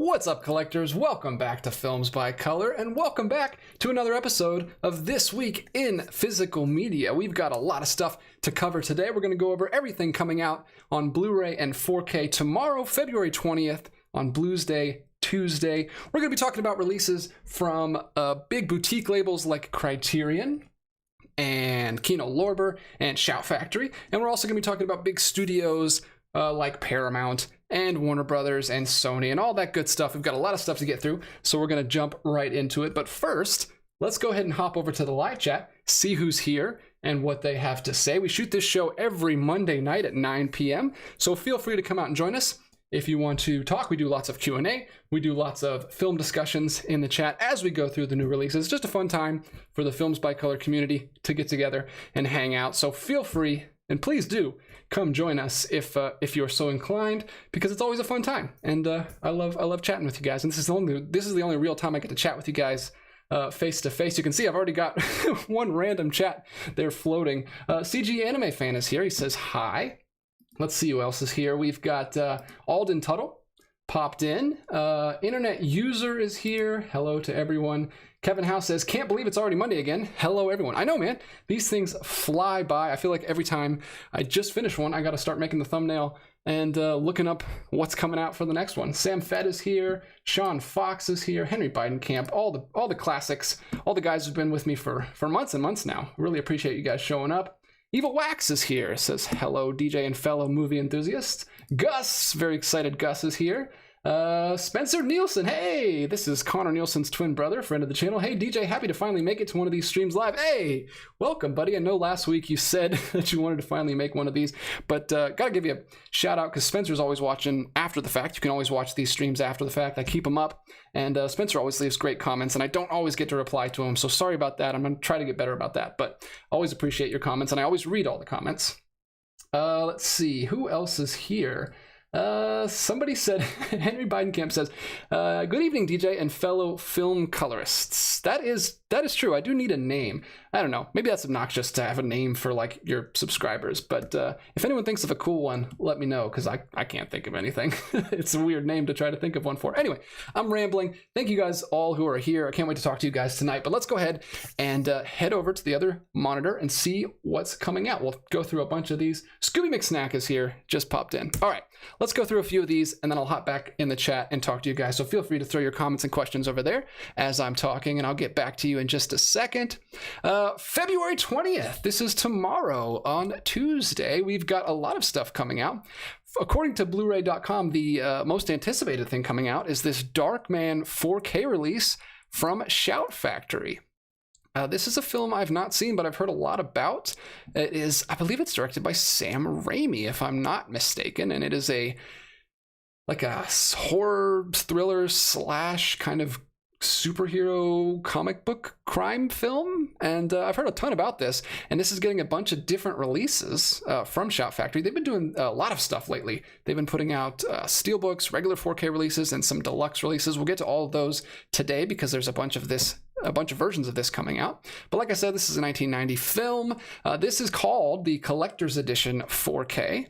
What's up, collectors? Welcome back to Films by Color, and welcome back to another episode of This Week in Physical Media. We've got a lot of stuff to cover today. We're going to go over everything coming out on Blu-ray and 4K tomorrow, February 20th, on Blues Day, Tuesday. We're going to be talking about releases from big boutique labels like Criterion and Kino Lorber and Shout Factory. And we're also going to be talking about big studios like Paramount and Warner Brothers and Sony and all that good stuff. We've got a lot of stuff to get through, so we're going to jump right into it. But first, let's go ahead and hop over to the live chat, see who's here and what they have to say. We shoot this show every Monday night at 9 p.m., so feel free to come out and join us. If you want to talk, we do lots of Q&A. We do lots of film discussions in the chat as we go through the new releases. Just a fun time for the Films by Color community to get together and hang out. So feel free, and please do come join us if you're so inclined, because it's always a fun time. And I love chatting with you guys. And this is the only real time I get to chat with you guys face to face. You can see I've already got one random chat there floating. CG Anime Fan is here. He says hi. Let's see who else is here. We've got Alden Tuttle popped in. Internet User is here. Hello to everyone. Kevin House says, can't believe it's already Monday again. Hello, everyone. I know, man. These things fly by. I feel like every time I just finish one, I got to start making the thumbnail and looking up what's coming out for the next one. Sam Fett is here. Sean Fox is here. Henry Bidenkamp. All the classics. All the guys who've been with me for months and months now. Really appreciate you guys showing up. Evil Wax is here. Says, hello, DJ and fellow movie enthusiasts. Gus, very excited Gus is here. Spencer Nielsen, hey, this is Connor Nielsen's twin brother, friend of the channel. Hey DJ, happy to finally make it to one of these streams live. Hey, welcome buddy. I know last week you said that you wanted to finally make one of these, but gotta give you a shout out because Spencer's always watching after the fact. You can always watch these streams after the fact. I keep them up, and Spencer always leaves great comments, and I don't always get to reply to him, so sorry about that. I'm gonna try to get better about that, but always appreciate your comments, and I always read all the comments. Let's see, who else is here? Somebody said, Henry Bidenkamp says, good evening, DJ and fellow film colorists. That is true. I do need a name. I don't know. Maybe that's obnoxious to have a name for like your subscribers, but if anyone thinks of a cool one, let me know, because I can't think of anything. It's a weird name to try to think of one for. Anyway, I'm rambling. Thank you guys all who are here. I can't wait to talk to you guys tonight, but let's go ahead and head over to the other monitor and see what's coming out. We'll go through a bunch of these. Scooby McSnack is here, just popped in. All right, let's go through a few of these, and then I'll hop back in the chat and talk to you guys. So feel free to throw your comments and questions over there as I'm talking, and I'll get back to you in just a second. February 20th, this is tomorrow on Tuesday. We've got a lot of stuff coming out. According to Blu-ray.com, the most anticipated thing coming out is this Darkman 4K release from Shout Factory. This is a film I've not seen, but I've heard a lot about. It is, I believe it's directed by Sam Raimi, if I'm not mistaken, and it is like a horror thriller slash kind of superhero comic book crime film, and I've heard a ton about this, and this is getting a bunch of different releases from Shout Factory. They've been doing a lot of stuff lately. They've been putting out steelbooks, regular 4K releases, and some deluxe releases. We'll get to all of those today because there's a bunch of versions of this coming out. But like I said, this is a 1990 film. This is called the Collector's Edition 4K.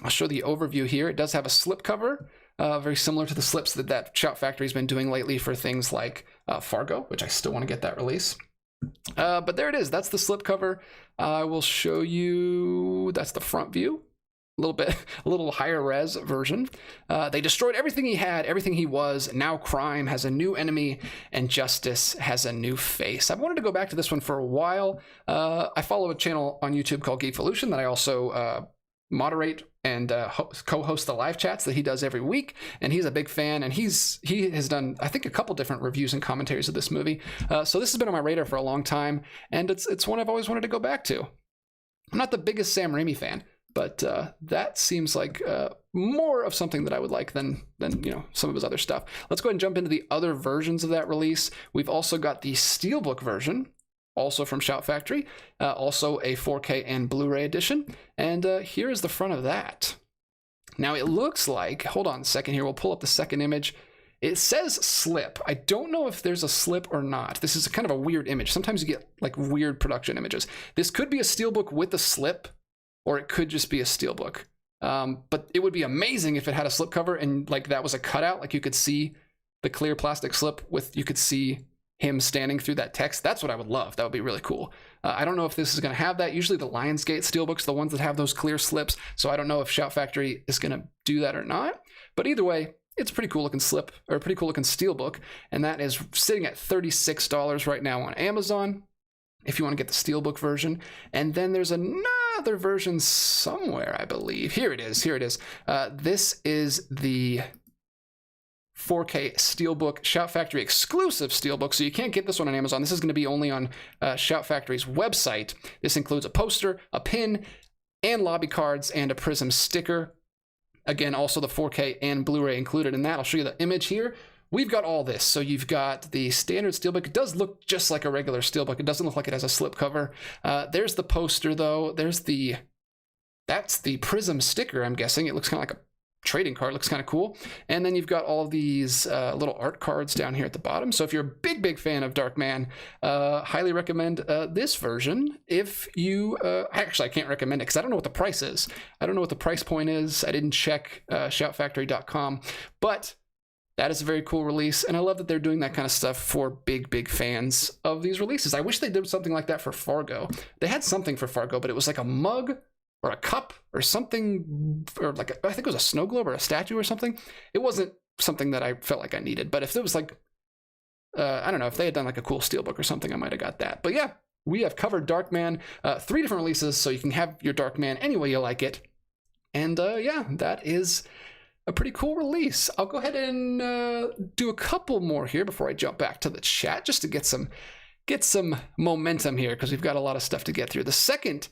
I'll show the overview here. It does have a slipcover, very similar to the slips that Shout Factory's been doing lately for things like Fargo, which I still want to get that release. But there it is. That's the slipcover. I will show you. That's the front view. A little higher res version. They destroyed everything he had, everything he was. Now crime has a new enemy and justice has a new face. I've wanted to go back to this one for a while. I follow a channel on YouTube called Geekvolution that I also moderate and co-host the live chats that he does every week, and he's a big fan, and he has done, I think, a couple different reviews and commentaries of this movie. So this has been on my radar for a long time, and it's one I've always wanted to go back to. I'm not the biggest Sam Raimi fan, but that seems like more of something that I would like than some of his other stuff. Let's go ahead and jump into the other versions of that release. We've also got the Steelbook version, also from Shout Factory, also a 4K and Blu-ray edition. And here is the front of that. Now it looks like, hold on a second here, we'll pull up the second image. It says slip. I don't know if there's a slip or not. This is kind of a weird image. Sometimes you get like weird production images. This could be a Steelbook with a slip, or it could just be a Steelbook. But it would be amazing if it had a slipcover and like that was a cutout, like you could see the clear plastic slip you could see him standing through that text. That's what I would love. That would be really cool. I don't know if this is going to have that. Usually the Lionsgate steelbooks, the ones that have those clear slips. So I don't know if Shout Factory is going to do that or not. But either way, it's a pretty cool looking slip, or a pretty cool looking steelbook. And that is sitting at $36 right now on Amazon, if you want to get the steelbook version. And then there's another version somewhere, I believe. Here it is. This is the 4K steelbook, Shout Factory exclusive steelbook, so you can't get this one on Amazon. This is going to be only on Shout Factory's website. This includes a poster, a pin, and lobby cards, and a Prism sticker. Again, also the 4K and Blu-ray included in that. I'll show you the image here. We've got all this. So you've got the standard steelbook. It does look just like a regular steelbook. It doesn't look like it has a slipcover. There's the poster, though. That's the Prism sticker, I'm guessing. It looks kind of like a trading card. Looks kind of cool. And then you've got all these little art cards down here at the bottom. So if you're a big fan of Darkman, highly recommend this version. If you actually, I can't recommend it because I don't know what the price is. I don't know what the price point is. I didn't check shoutfactory.com, but that is a very cool release, and I love that they're doing that kind of stuff for big fans of these releases. I wish they did something like that for Fargo. They had something for Fargo, but it was like a mug or a cup or something, or like I think it was a snow globe or a statue or something. It wasn't something that I felt like I needed, but if it was like, I don't know, if they had done like a cool steelbook or something, I might have got that. But yeah, we have covered Darkman, 3 different releases, so you can have your Darkman any way you like it. And yeah, that is a pretty cool release. I'll go ahead and do a couple more here before I jump back to the chat, just to get some momentum here, because we've got a lot of stuff to get through. The second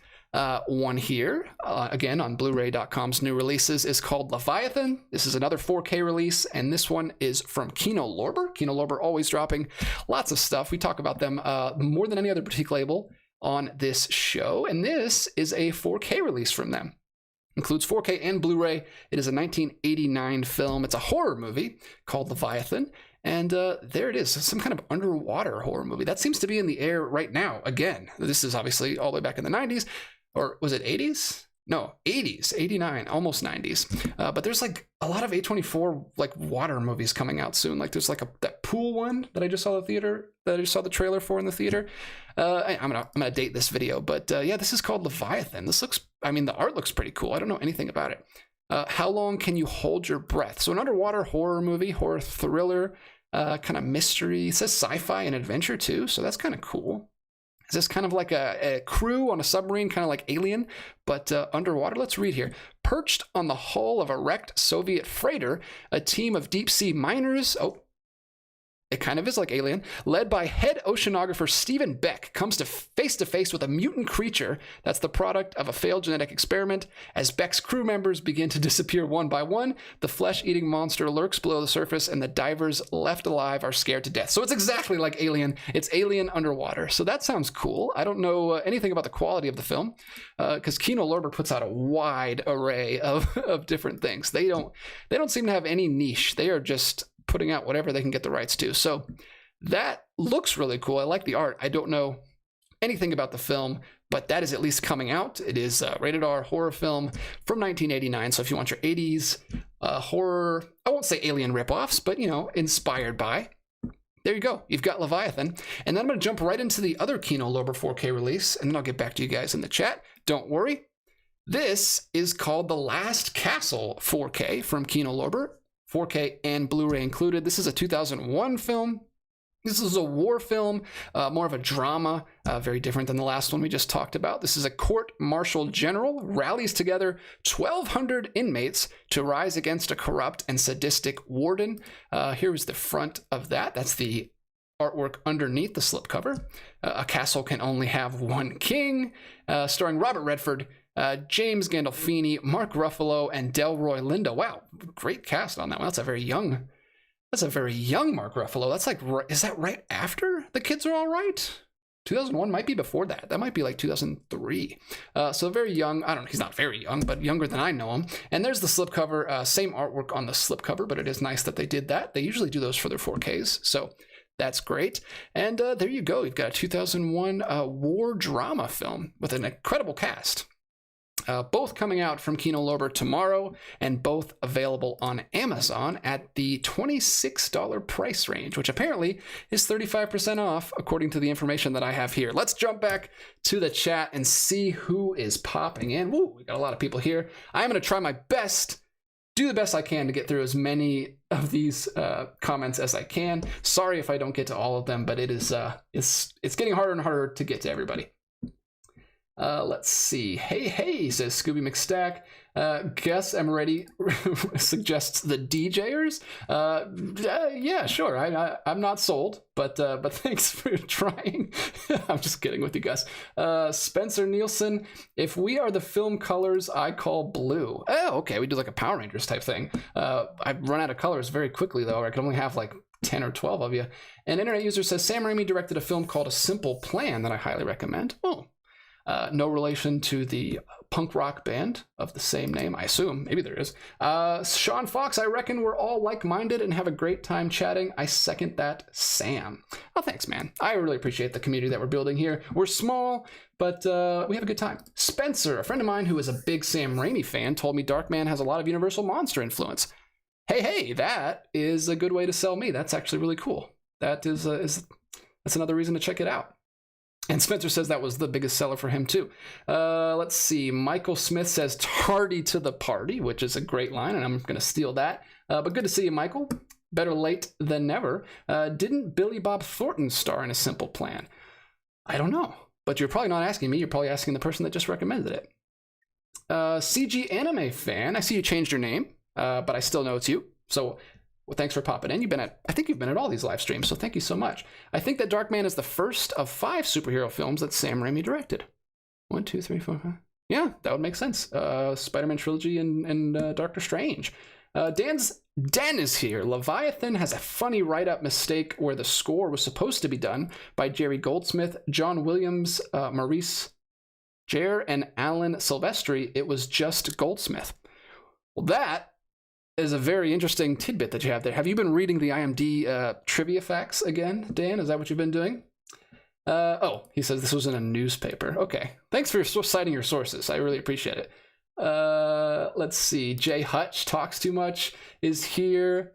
one here, again on Blu-ray.com's new releases, is called Leviathan. This is another 4K release, and this one is from Kino Lorber. Kino Lorber always dropping lots of stuff. We talk about them more than any other boutique label on this show, and this is a 4K release from them. Includes 4K and Blu-ray. It is a 1989 film. It's a horror movie called Leviathan. And there it is, some kind of underwater horror movie. That seems to be in the air right now. Again, this is obviously all the way back in the 90s. Or was it 80s? No, 80s, 89, almost 90s. But there's like a lot of A24 like water movies coming out soon. Like there's like that pool one that I just saw the trailer for in the theater. I'm gonna date this video, but yeah, this is called Leviathan. The art looks pretty cool. I don't know anything about it. How long can you hold your breath? So an underwater horror movie, horror thriller, kind of mystery. It says sci-fi and adventure too, so that's kind of cool. Is this kind of like a crew on a submarine, kind of like Alien, but underwater? Let's read here. Perched on the hull of a wrecked Soviet freighter, a team of deep-sea miners... Oh, it kind of is like Alien. Led by head oceanographer Stephen Beck, comes to face with a mutant creature that's the product of a failed genetic experiment. As Beck's crew members begin to disappear one by one, the flesh-eating monster lurks below the surface, and the divers left alive are scared to death. So it's exactly like Alien. It's Alien underwater. So that sounds cool. I don't know anything about the quality of the film, because Kino Lorber puts out a wide array of different things. They don't seem to have any niche. They are just putting out whatever they can get the rights to. So that looks really cool. I like the art. I don't know anything about the film, but that is at least coming out. It is a rated R horror film from 1989. So if you want your 80s horror, I won't say Alien ripoffs, but inspired by, there you go. You've got Leviathan. And then I'm going to jump right into the other Kino Lorber 4K release, and then I'll get back to you guys in the chat. Don't worry. This is called The Last Castle 4K from Kino Lorber. 4K and Blu-ray included. This is a 2001 film. This is a war film, more of a drama, very different than the last one we just talked about. This is a court-martial general rallies together 1,200 inmates to rise against a corrupt and sadistic warden. Here is the front of that. That's the artwork underneath the slipcover. A castle can only have one king, starring Robert Redford, James Gandolfini, Mark Ruffalo, and Delroy Lindo. Wow, great cast on that one. That's a very young Mark Ruffalo. That's like, is that right after The Kids Are All Right? 2001 might be before that. That might be like 2003. So very young. I don't know. He's not very young, but younger than I know him. And there's the slipcover. Same artwork on the slipcover, but it is nice that they did that. They usually do those for their 4Ks. So that's great. And there you go. You've got a 2001 war drama film with an incredible cast. both coming out from Kino Lorber tomorrow, and both available on Amazon at the $26 price range, which apparently is 35% off, according to the information that I have here. Let's jump back to the chat and see who is popping in. Woo, we got a lot of people here. I'm going to try my best, do the best I can to get through as many of these comments as I can. Sorry if I don't get to all of them, but it is it's getting harder and harder to get to everybody. Let's see. Hey, says Scooby McStack. Gus Emeretti suggests the DJers. Yeah, sure. I'm not sold, but thanks for trying. I'm just kidding with you, Gus. Spencer Nielsen. If we are the film colors, I call blue. Oh, okay. We do like a Power Rangers type thing. I run out of colors very quickly though. I can only have like 10 or 12 of you. An internet user says Sam Raimi directed a film called A Simple Plan that I highly recommend. Oh. No relation to the punk rock band of the same name, I assume. Maybe there is. Sean Fox, I reckon we're all like-minded and have a great time chatting. I second that, Sam. Oh, thanks, man. I really appreciate the community that we're building here. We're small, but we have a good time. Spencer, a friend of mine who is a big Sam Raimi fan, told me Darkman has a lot of Universal Monster influence. Hey, that is a good way to sell me. That's actually really cool. That is that's another reason to check it out. And Spencer says that was the biggest seller for him, too. Let's see. Michael Smith says, tardy to the party, which is a great line, and I'm going to steal that. But good to see you, Michael. Better late than never. Didn't Billy Bob Thornton star in A Simple Plan? I don't know. But you're probably not asking me. You're probably asking the person that just recommended it. CG Anime Fan. I see you changed your name, but I still know it's you. So... well, thanks for popping in. I think you've been at all these live streams, so thank you so much. I think that Darkman is the first of 5 superhero films that Sam Raimi directed. 1, 2, 3, 4, 5. Yeah, that would make sense. Spider-Man trilogy and Doctor Strange. Dan is here. Leviathan has a funny write-up mistake where the score was supposed to be done by Jerry Goldsmith, John Williams, Maurice Jarre, and Alan Silvestri. It was just Goldsmith. Well, that is a very interesting tidbit that you have there. Have you been reading the IMDb trivia facts again, Dan? Is that what you've been doing? Oh, he says this was in a newspaper. Okay. Thanks for citing your sources. I really appreciate it. Let's see. Jay Hutch, Talks Too Much, is here.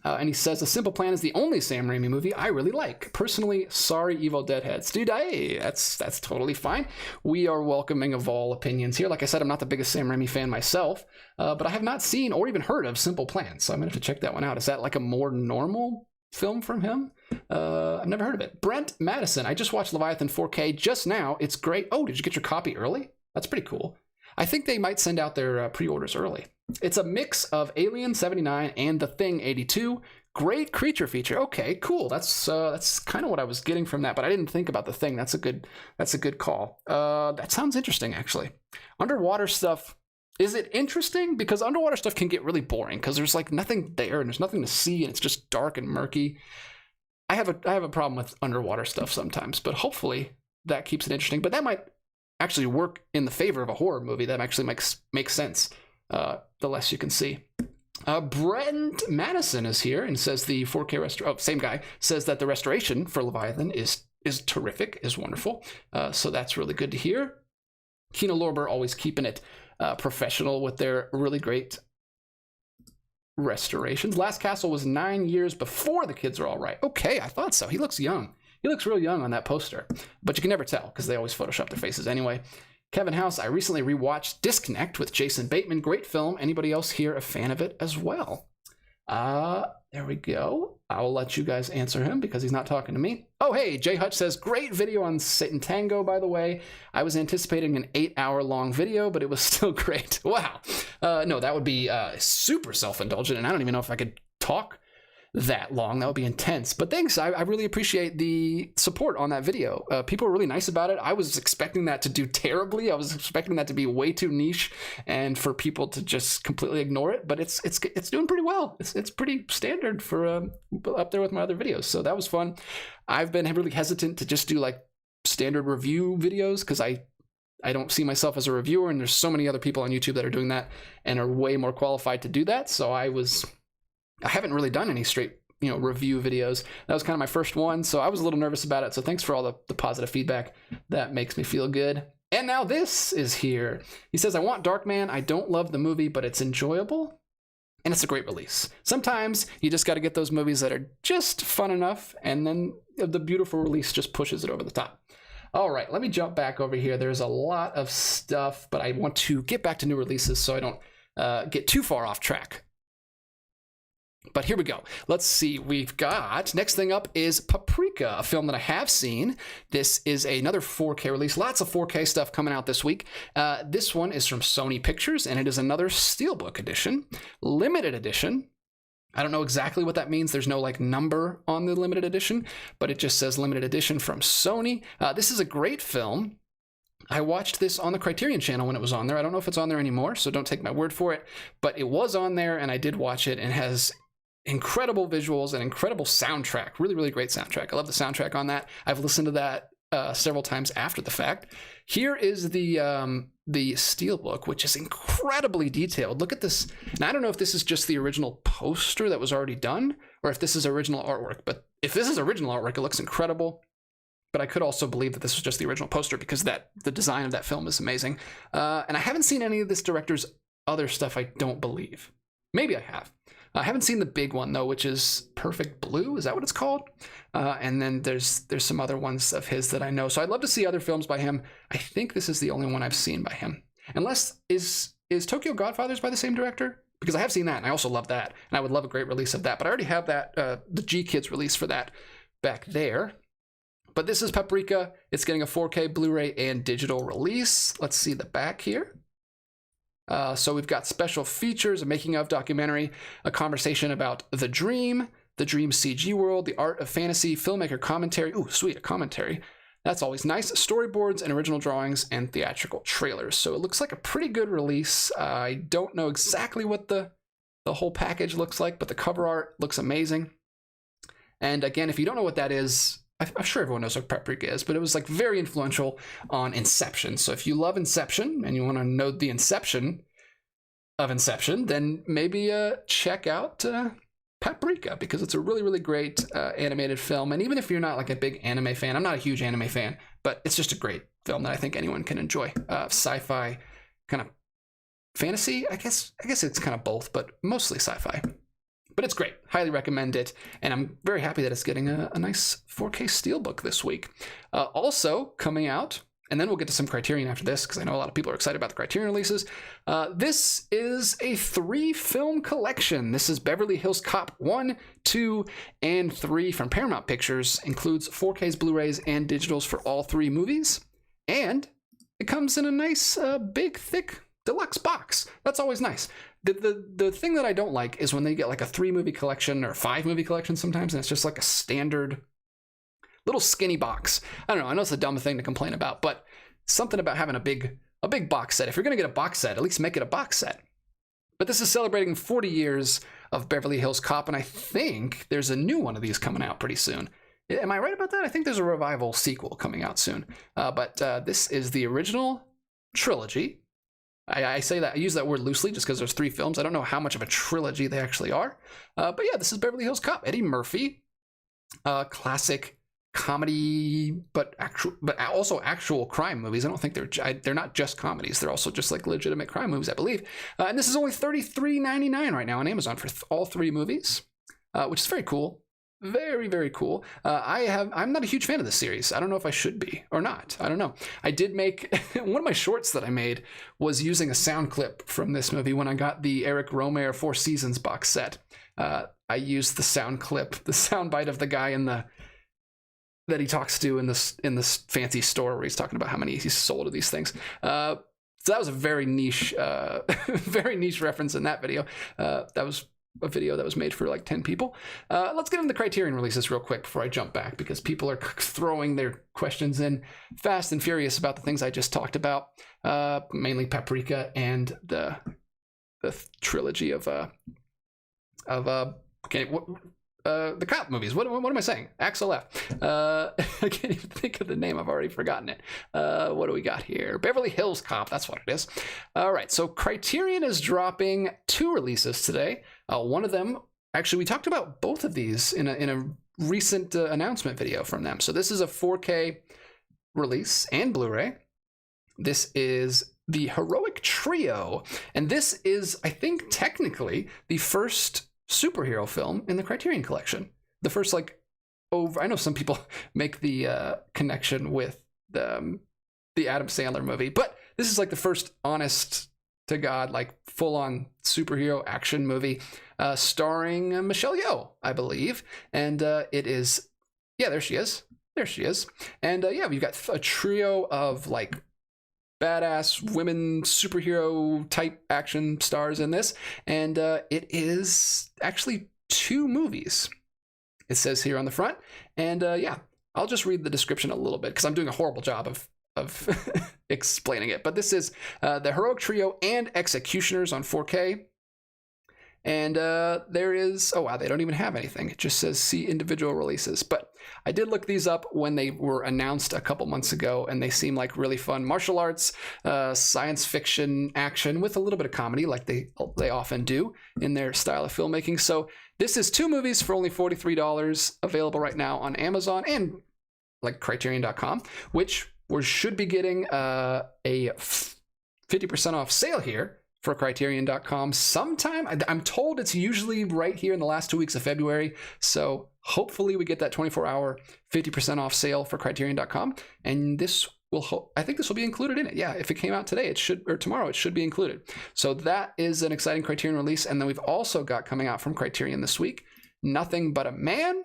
And he says, A Simple Plan is the only Sam Raimi movie I really like. Personally, sorry, Evil Deadheads. Dude, hey, that's totally fine. We are welcoming of all opinions here. Like I said, I'm not the biggest Sam Raimi fan myself, but I have not seen or even heard of Simple Plan, so I'm going to have to check that one out. Is that like a more normal film from him? I've never heard of it. Brent Madison, I just watched Leviathan 4K just now. It's great. Oh, did you get your copy early? That's pretty cool. I think they might send out their pre-orders early. It's a mix of Alien 79 and The Thing 82. Great creature feature. Okay, cool. That's kind of what I was getting from that, but I didn't think about The Thing. That's a good call. That sounds interesting, actually. Underwater stuff. Is it interesting? Because underwater stuff can get really boring because there's like nothing there and there's nothing to see and it's just dark and murky. I have a problem with underwater stuff sometimes, but hopefully that keeps it interesting. But that might actually work in the favor of a horror movie. That actually makes sense. The less you can see. Brent Madison is here and says the 4K same guy says that the restoration for Leviathan is terrific, is wonderful. So that's really good to hear. Kino Lorber always keeping it professional with their really great restorations. Last Castle was 9 years before The Kids Are All Right. Okay, I thought so. He looks young. He looks real young on that poster, but you can never tell because they always Photoshop their faces anyway. Kevin House, I recently rewatched Disconnect with Jason Bateman. Great film. Anybody else here a fan of it as well? There we go. I'll let you guys answer him because he's not talking to me. Oh, hey, Jay Hutch says, great video on Satan Tango, by the way. I was anticipating an 8-hour-long video, but it was still great. Wow. No, that would be super self-indulgent, and I don't even know if I could talk that long. That would be intense. But thanks. I really appreciate the support on that video. People are really nice about it. I was expecting that to do terribly. I was expecting that to be way too niche and for people to just completely ignore it. But it's doing pretty well. It's pretty standard for up there with my other videos. So that was fun. I've been really hesitant to just do like standard review videos because I don't see myself as a reviewer, and there's so many other people on YouTube that are doing that and are way more qualified to do that. So I haven't really done any straight, review videos. That was kind of my first one, so I was a little nervous about it. So thanks for all the positive feedback. That makes me feel good. And now this is here. He says, I want Darkman. I don't love the movie, but it's enjoyable. And it's a great release. Sometimes you just got to get those movies that are just fun enough, and then the beautiful release just pushes it over the top. All right, let me jump back over here. There's a lot of stuff, but I want to get back to new releases so I don't get too far off track. But here we go. Let's see. We've got, next thing up is Paprika, a film that I have seen. This is another 4K release. Lots of 4K stuff coming out this week. This one is from Sony Pictures, and it is another Steelbook edition, limited edition. I don't know exactly what that means. There's no like number on the limited edition, but it just says limited edition from Sony. This is a great film. I watched this on the Criterion channel when it was on there. I don't know if it's on there anymore, so don't take my word for it, but it was on there and I did watch it, and has incredible visuals and incredible soundtrack. Really, really great soundtrack. I love the soundtrack on that. I've listened to that several times after the fact. Here is the Steelbook, which is incredibly detailed. Look at this. Now, I don't know if this is just the original poster that was already done, or if this is original artwork, but if this is original artwork, it looks incredible. But I could also believe that this was just the original poster, because the design of that film is amazing. And I haven't seen any of this director's other stuff, I don't believe. Maybe I have. I haven't seen the big one, though, which is Perfect Blue. Is that what it's called? And then there's some other ones of his that I know. So I'd love to see other films by him. I think this is the only one I've seen by him. Unless, is Tokyo Godfathers by the same director? Because I have seen that, and I also love that. And I would love a great release of that. But I already have that, the G-Kids release for that back there. But this is Paprika. It's getting a 4K Blu-ray and digital release. Let's see the back here. So we've got special features, a making of documentary, a conversation about the dream CG world, the art of fantasy, filmmaker commentary. Ooh, sweet, a commentary. That's always nice. Storyboards and original drawings and theatrical trailers. So it looks like a pretty good release. I don't know exactly what the whole package looks like, but the cover art looks amazing. And again, if you don't know what that is, I'm sure everyone knows what Paprika is, but it was like very influential on Inception. So if you love Inception and you want to know the inception of Inception, then maybe check out Paprika, because it's a really, really great animated film. And even if you're not like a big anime fan, I'm not a huge anime fan, but it's just a great film that I think anyone can enjoy. Sci-fi, kind of fantasy, I guess it's kind of both, but mostly sci-fi. But it's great. Highly recommend it. And I'm very happy that it's getting a nice 4K Steelbook this week. Also coming out, and then we'll get to some Criterion after this, because I know a lot of people are excited about the Criterion releases. This is a 3-film collection. This is Beverly Hills Cop 1, 2, and 3 from Paramount Pictures. Includes 4Ks, Blu-rays, and digitals for all 3 movies. And it comes in a nice, big, thick deluxe box. That's always nice. The thing that I don't like is when they get like a 3-movie collection or 5-movie collection sometimes, and it's just like a standard little skinny box. I don't know. I know it's a dumb thing to complain about, but something about having a big box set. If you're going to get a box set, at least make it a box set. But this is celebrating 40 years of Beverly Hills Cop, and I think there's a new one of these coming out pretty soon. Am I right about that? I think there's a revival sequel coming out soon. But this is the original trilogy. I say that, I use that word loosely just because there's 3 films. I don't know how much of a trilogy they actually are. But yeah, this is Beverly Hills Cop. Eddie Murphy, classic comedy, but also actual crime movies. I don't think they're not just comedies. They're also just like legitimate crime movies, I believe. And this is only $33.99 right now on Amazon for all 3 movies, which is very cool. Very, very cool. I'm not a huge fan of this series. I don't know if I should be or not. I don't know. I did make one of my shorts that I made was using a sound clip from this movie when I got the Eric Rohmer 4 Seasons box set. I used the sound clip, the sound bite of the guy that he talks to in this fancy store where he's talking about how many he's sold of these things. So that was a very niche reference in that video. That was a video that was made for like 10 people. Let's get into the Criterion releases real quick before I jump back, because people are throwing their questions in fast and furious about the things I just talked about, mainly Paprika and the trilogy of the cop movies. What am I saying? Axel F. I can't even think of the name. I've already forgotten it. What do we got here? Beverly Hills Cop. That's what it is. All right. So Criterion is dropping 2 releases today. One of them, actually, we talked about both of these in a recent announcement video from them. So this is a 4K release and Blu-ray. This is the Heroic Trio, and this is, I think, technically the first superhero film in the Criterion Collection. The first, like, I know some people make the connection with the Adam Sandler movie, but this is like the first honest to God, like full-on superhero action movie, starring Michelle Yeoh, I believe, and it is, yeah, there she is, and yeah, we've got a trio of like badass women superhero type action stars in this, and it is actually 2 movies. It says here on the front, and yeah, I'll just read the description a little bit because I'm doing a horrible job of explaining it. But this is the Heroic Trio and Executioners on 4K. And there is, oh wow, they don't even have anything. It just says see individual releases. But I did look these up when they were announced a couple months ago, and they seem like really fun martial arts, science fiction, action with a little bit of comedy, like they often do in their style of filmmaking. So this is 2 movies for only $43, available right now on Amazon and like Criterion.com, which should be getting a 50% off sale here for Criterion.com sometime. I'm told it's usually right here in the last 2 weeks of February. So hopefully we get that 24-hour 50% off sale for Criterion.com. And this will, I think this will be included in it. Yeah, if it came out today, it should, or tomorrow, it should be included. So that is an exciting Criterion release. And then we've also got coming out from Criterion this week, Nothing But a Man,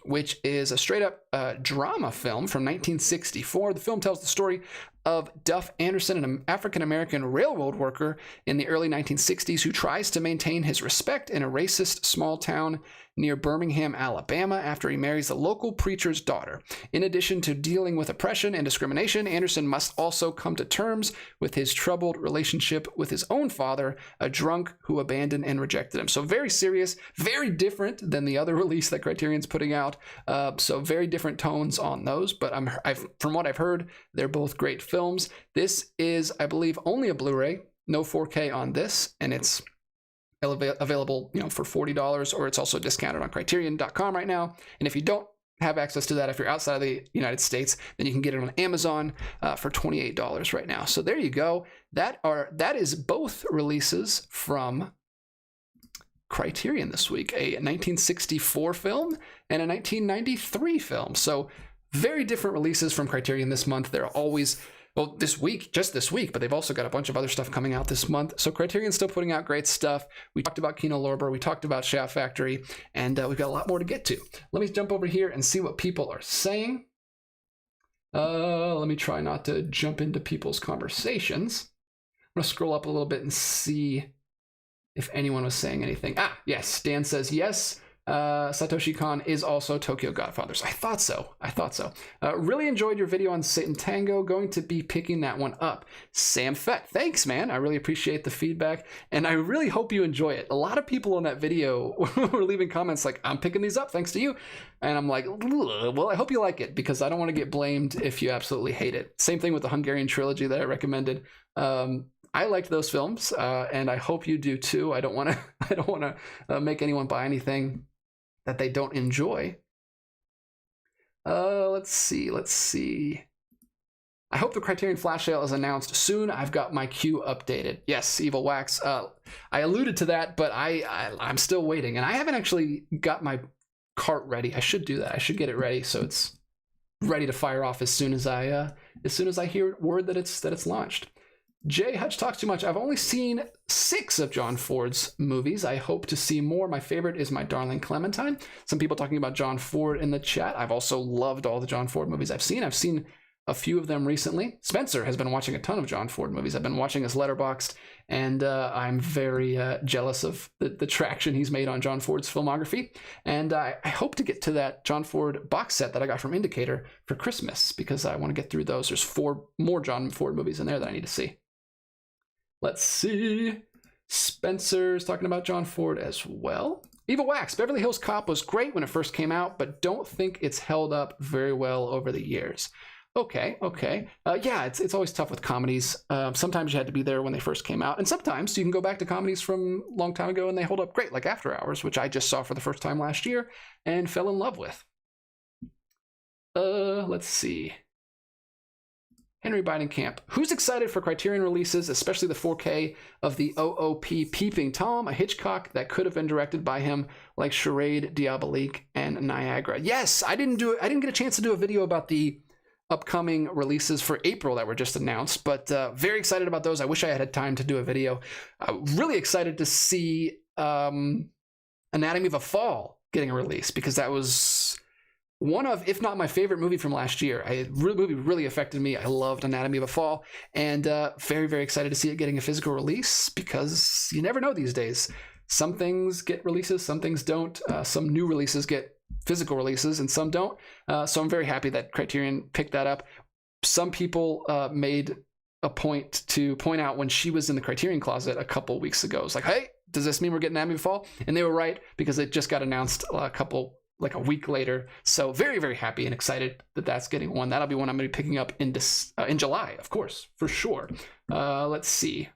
which is a straight-up drama film from 1964. The film tells the story of Duff Anderson, an African-American railroad worker in the early 1960s who tries to maintain his respect in a racist small town near Birmingham, Alabama, after he marries a local preacher's daughter. In addition to dealing with oppression and discrimination, Anderson must also come to terms with his troubled relationship with his own father, a drunk who abandoned and rejected him. So very serious, very different than the other release that Criterion's putting out. So very different tones on those, but from what I've heard, they're both great films. This is, I believe, only a Blu-ray, no 4K on this, and it's available, for $40, or it's also discounted on Criterion.com right now. And if you don't have access to that, if you're outside of the United States, then you can get it on Amazon for $28 right now. So there you go. That is both releases from Criterion this week, a 1964 film and a 1993 film. So very different releases from Criterion this month. They're always, well, just this week, but they've also got a bunch of other stuff coming out this month. So Criterion's still putting out great stuff. We talked about Kino Lorber, we talked about Shaft Factory, and we've got a lot more to get to. Let me jump over here and see what people are saying. Let me try not to jump into people's conversations. I'm going to scroll up a little bit and see if anyone was saying anything. Yes, Dan says yes. Satoshi Kon is also Tokyo Godfathers. I thought so. Really enjoyed your video on Satan Tango. Going to be picking that one up. Sam Fett, thanks, man. I really appreciate the feedback, and I really hope you enjoy it. A lot of people on that video were leaving comments like, I'm picking these up thanks to you. And I'm like, well, I hope you like it, because I don't want to get blamed if you absolutely hate it. Same thing with the Hungarian trilogy that I recommended. I liked those films, and I hope you do too. I don't want to make anyone buy anything that they don't enjoy. Let's see. I hope the Criterion flash sale is announced soon. I've got my queue updated. Yes, Evil Wax. I alluded to that, but I'm still waiting, and I haven't actually got my cart ready. I should do that. I should get it ready so it's ready to fire off as soon as I hear word that it's launched. Jay Hutch talks too much. I've only seen 6 of John Ford's movies. I hope to see more. My favorite is My Darling Clementine. Some people talking about John Ford in the chat. I've also loved all the John Ford movies I've seen. I've seen a few of them recently. Spencer has been watching a ton of John Ford movies. I've been watching his Letterboxd, and I'm very jealous of the traction he's made on John Ford's filmography. And I hope to get to that John Ford box set that I got from Indicator for Christmas, because I want to get through those. There's 4 more John Ford movies in there that I need to see. Let's see. Spencer's talking about John Ford as well. Evil Wax, Beverly Hills Cop was great when it first came out, but don't think it's held up very well over the years. Okay. Yeah, it's always tough with comedies. Sometimes you had to be there when they first came out, and sometimes you can go back to comedies from a long time ago and they hold up great, like After Hours, which I just saw for the first time last year and fell in love with. Let's see. Henry Beidenkamp. Who's excited for Criterion releases, especially the 4K of the OOP Peeping Tom, a Hitchcock that could have been directed by him, like Charade, Diabolique, and Niagara? Yes, I didn't get a chance to do a video about the upcoming releases for April that were just announced, but very excited about those. I wish I had time to do a video. Really excited to see Anatomy of a Fall getting a release, because that was one of, if not my favorite movie from last year. Movie really affected me. I loved Anatomy of a Fall, and very, very excited to see it getting a physical release, because you never know these days. Some things get releases, some things don't. Some new releases get physical releases and some don't. So I'm very happy that Criterion picked that up. Some people made a point to point out when she was in the Criterion closet a couple weeks ago. It was like, hey, does this mean we're getting Anatomy of a Fall? And they were right, because it just got announced a week later. So very, very happy and excited that that's getting one. That'll be one I'm going to be picking up in July, of course, for sure. Let's see.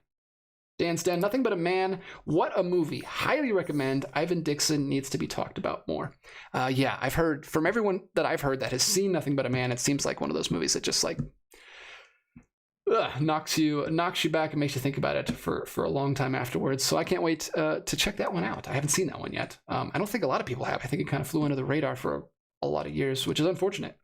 Dan's Den, Nothing But a Man. What a movie. Highly recommend. Ivan Dixon needs to be talked about more. Yeah, I've heard from everyone that I've heard that has seen Nothing But a Man, it seems like one of those movies that just like knocks you back and makes you think about it for a long time afterwards. So I can't wait to check that one out. I haven't seen that one yet. I don't think a lot of people have. I think it kind of flew under the radar for a lot of years, which is unfortunate.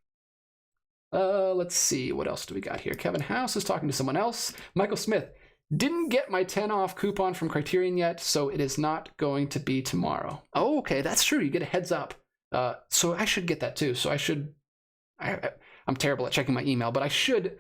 Let's see. What else do we got here? Kevin House is talking to someone else. Michael Smith. Didn't get my 10 off coupon from Criterion yet, so it is not going to be tomorrow. Oh, okay, that's true. You get a heads up. So I should get that too. So I'm terrible at checking my email, but I should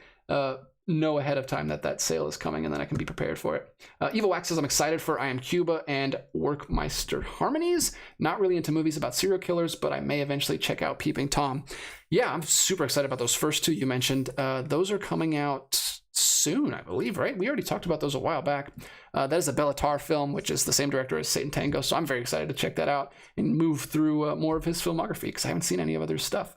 know ahead of time that sale is coming, and then I can be prepared for it. Evil Wax says, I'm excited for I Am Cuba and Workmeister Harmonies. Not really into movies about serial killers, but I may eventually check out Peeping Tom. Yeah, I'm super excited about those first two you mentioned. Those are coming out soon, I believe, right? We already talked about those a while back. That is a Bellatar film, which is the same director as Satan Tango, so I'm very excited to check that out and move through more of his filmography, because I haven't seen any of other stuff.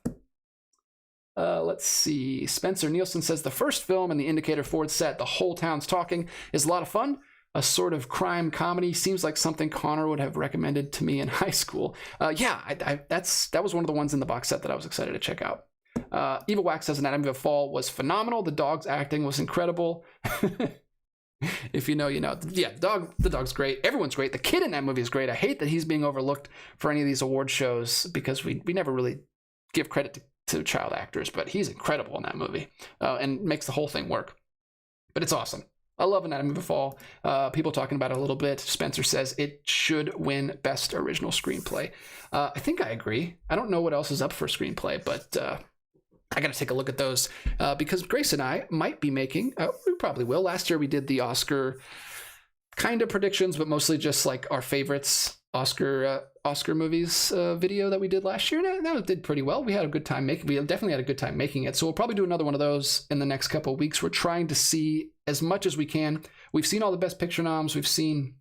Let's see. Spencer Nielsen says, the first film in the Indicator Ford set, The Whole Town's Talking, is a lot of fun. A sort of crime comedy. Seems like something Connor would have recommended to me in high school. Yeah, that was one of the ones in the box set that I was excited to check out. Evil Wax says Anatomy of a Fall was phenomenal. The dog's acting was incredible. If you know, you know. Yeah, the dog's great. Everyone's great. The kid in that movie is great. I hate that he's being overlooked for any of these award shows, because we never really give credit to child actors, but he's incredible in that movie and makes the whole thing work. But it's awesome. I love Anatomy of a Fall. People talking about it a little bit. Spencer says it should win Best Original Screenplay. I think I agree. I don't know what else is up for screenplay, but I got to take a look at those because Grace and I might be making, we probably will. Last year we did the Oscar kind of predictions, but mostly just like our favorites Oscar movies video that we did last year. And that did pretty well. We had a good time making. We definitely had a good time making it. So we'll probably do another one of those in the next couple of weeks. We're trying to see as much as we can. We've seen all the Best Picture noms. We've seen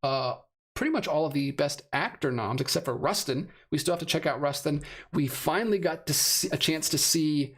pretty much all of the Best Actor noms except for Rustin. We still have to check out Rustin. We finally got to see, a chance to see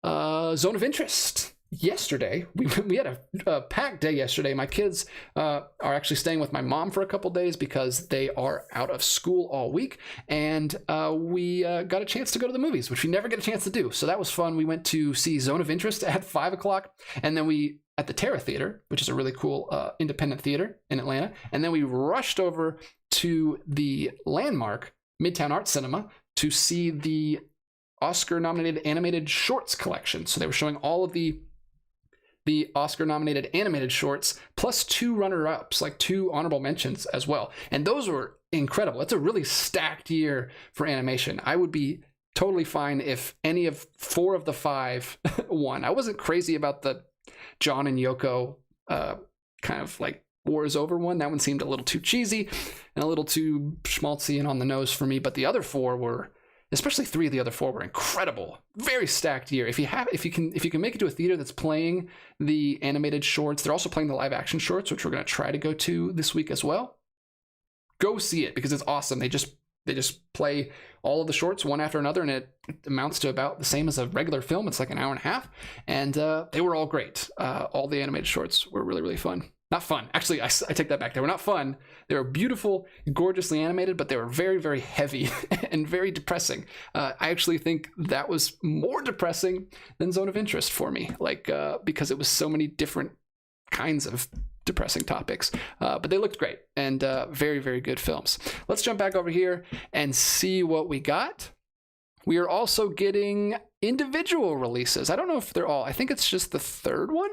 Zone of Interest yesterday. We had a packed day yesterday. My kids are actually staying with my mom for a couple days because they are out of school all week, and we got a chance to go to the movies, which we never get a chance to do. So that was fun. We went to see Zone of Interest at 5 o'clock, and then we at the Terra Theater, which is a really cool independent theater in Atlanta, and then we rushed over to the Landmark Midtown Art Cinema to see the Oscar-nominated animated shorts collection. So they were showing all of the Oscar-nominated animated shorts, plus 2 runner-ups, like 2 honorable mentions as well. And those were incredible. It's a really stacked year for animation. I would be totally fine if any of 4 of the 5 won. I wasn't crazy about the John and Yoko kind of like War is Over one. That one seemed a little too cheesy and a little too schmaltzy and on the nose for me. But the other 4 were, especially 3 of the other 4 were incredible. Very stacked year. If you can make it to a theater that's playing the animated shorts, they're also playing the live action shorts, which we're going to try to go to this week as well. Go see it because it's awesome. They just play all of the shorts one after another, and it amounts to about the same as a regular film. It's like an hour and a half, and they were all great. All the animated shorts were really, really fun. not fun. Actually, I take that back. They were not fun. They were beautiful, gorgeously animated, but they were very, very heavy and very depressing. I actually think that was more depressing than Zone of Interest for me, because it was so many different kinds of depressing topics. But they looked great and very, very good films. Let's jump back over here and see what we got. We are also getting individual releases. I don't know if they're all. I think it's just the third one.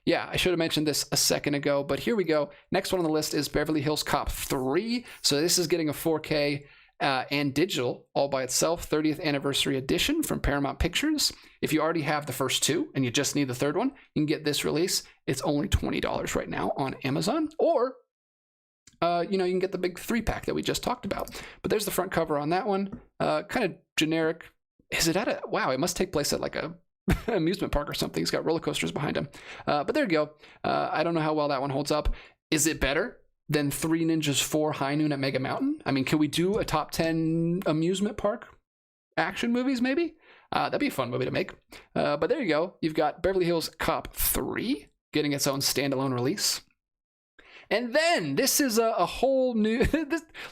Yeah, I should have mentioned this a second ago, but here we go. Next one on the list is Beverly Hills Cop 3. So this is getting a 4K and digital all by itself, 30th anniversary edition from Paramount Pictures. If you already have the first two and you just need the third one, you can get this release. It's only $20 right now on Amazon, or you can get the big 3-pack that we just talked about. But there's the front cover on that one. Kind of generic. Is it wow, it must take place at like a amusement park or something. It's got roller coasters behind him. But there you go. I don't know how well that one holds up. Is it better than 3 Ninjas 4 High Noon at Mega Mountain? I mean, can we do a top 10 amusement park action movies maybe? That'd be a fun movie to make. But there you go. You've got Beverly Hills Cop 3 getting its own standalone release. And then this is a whole new...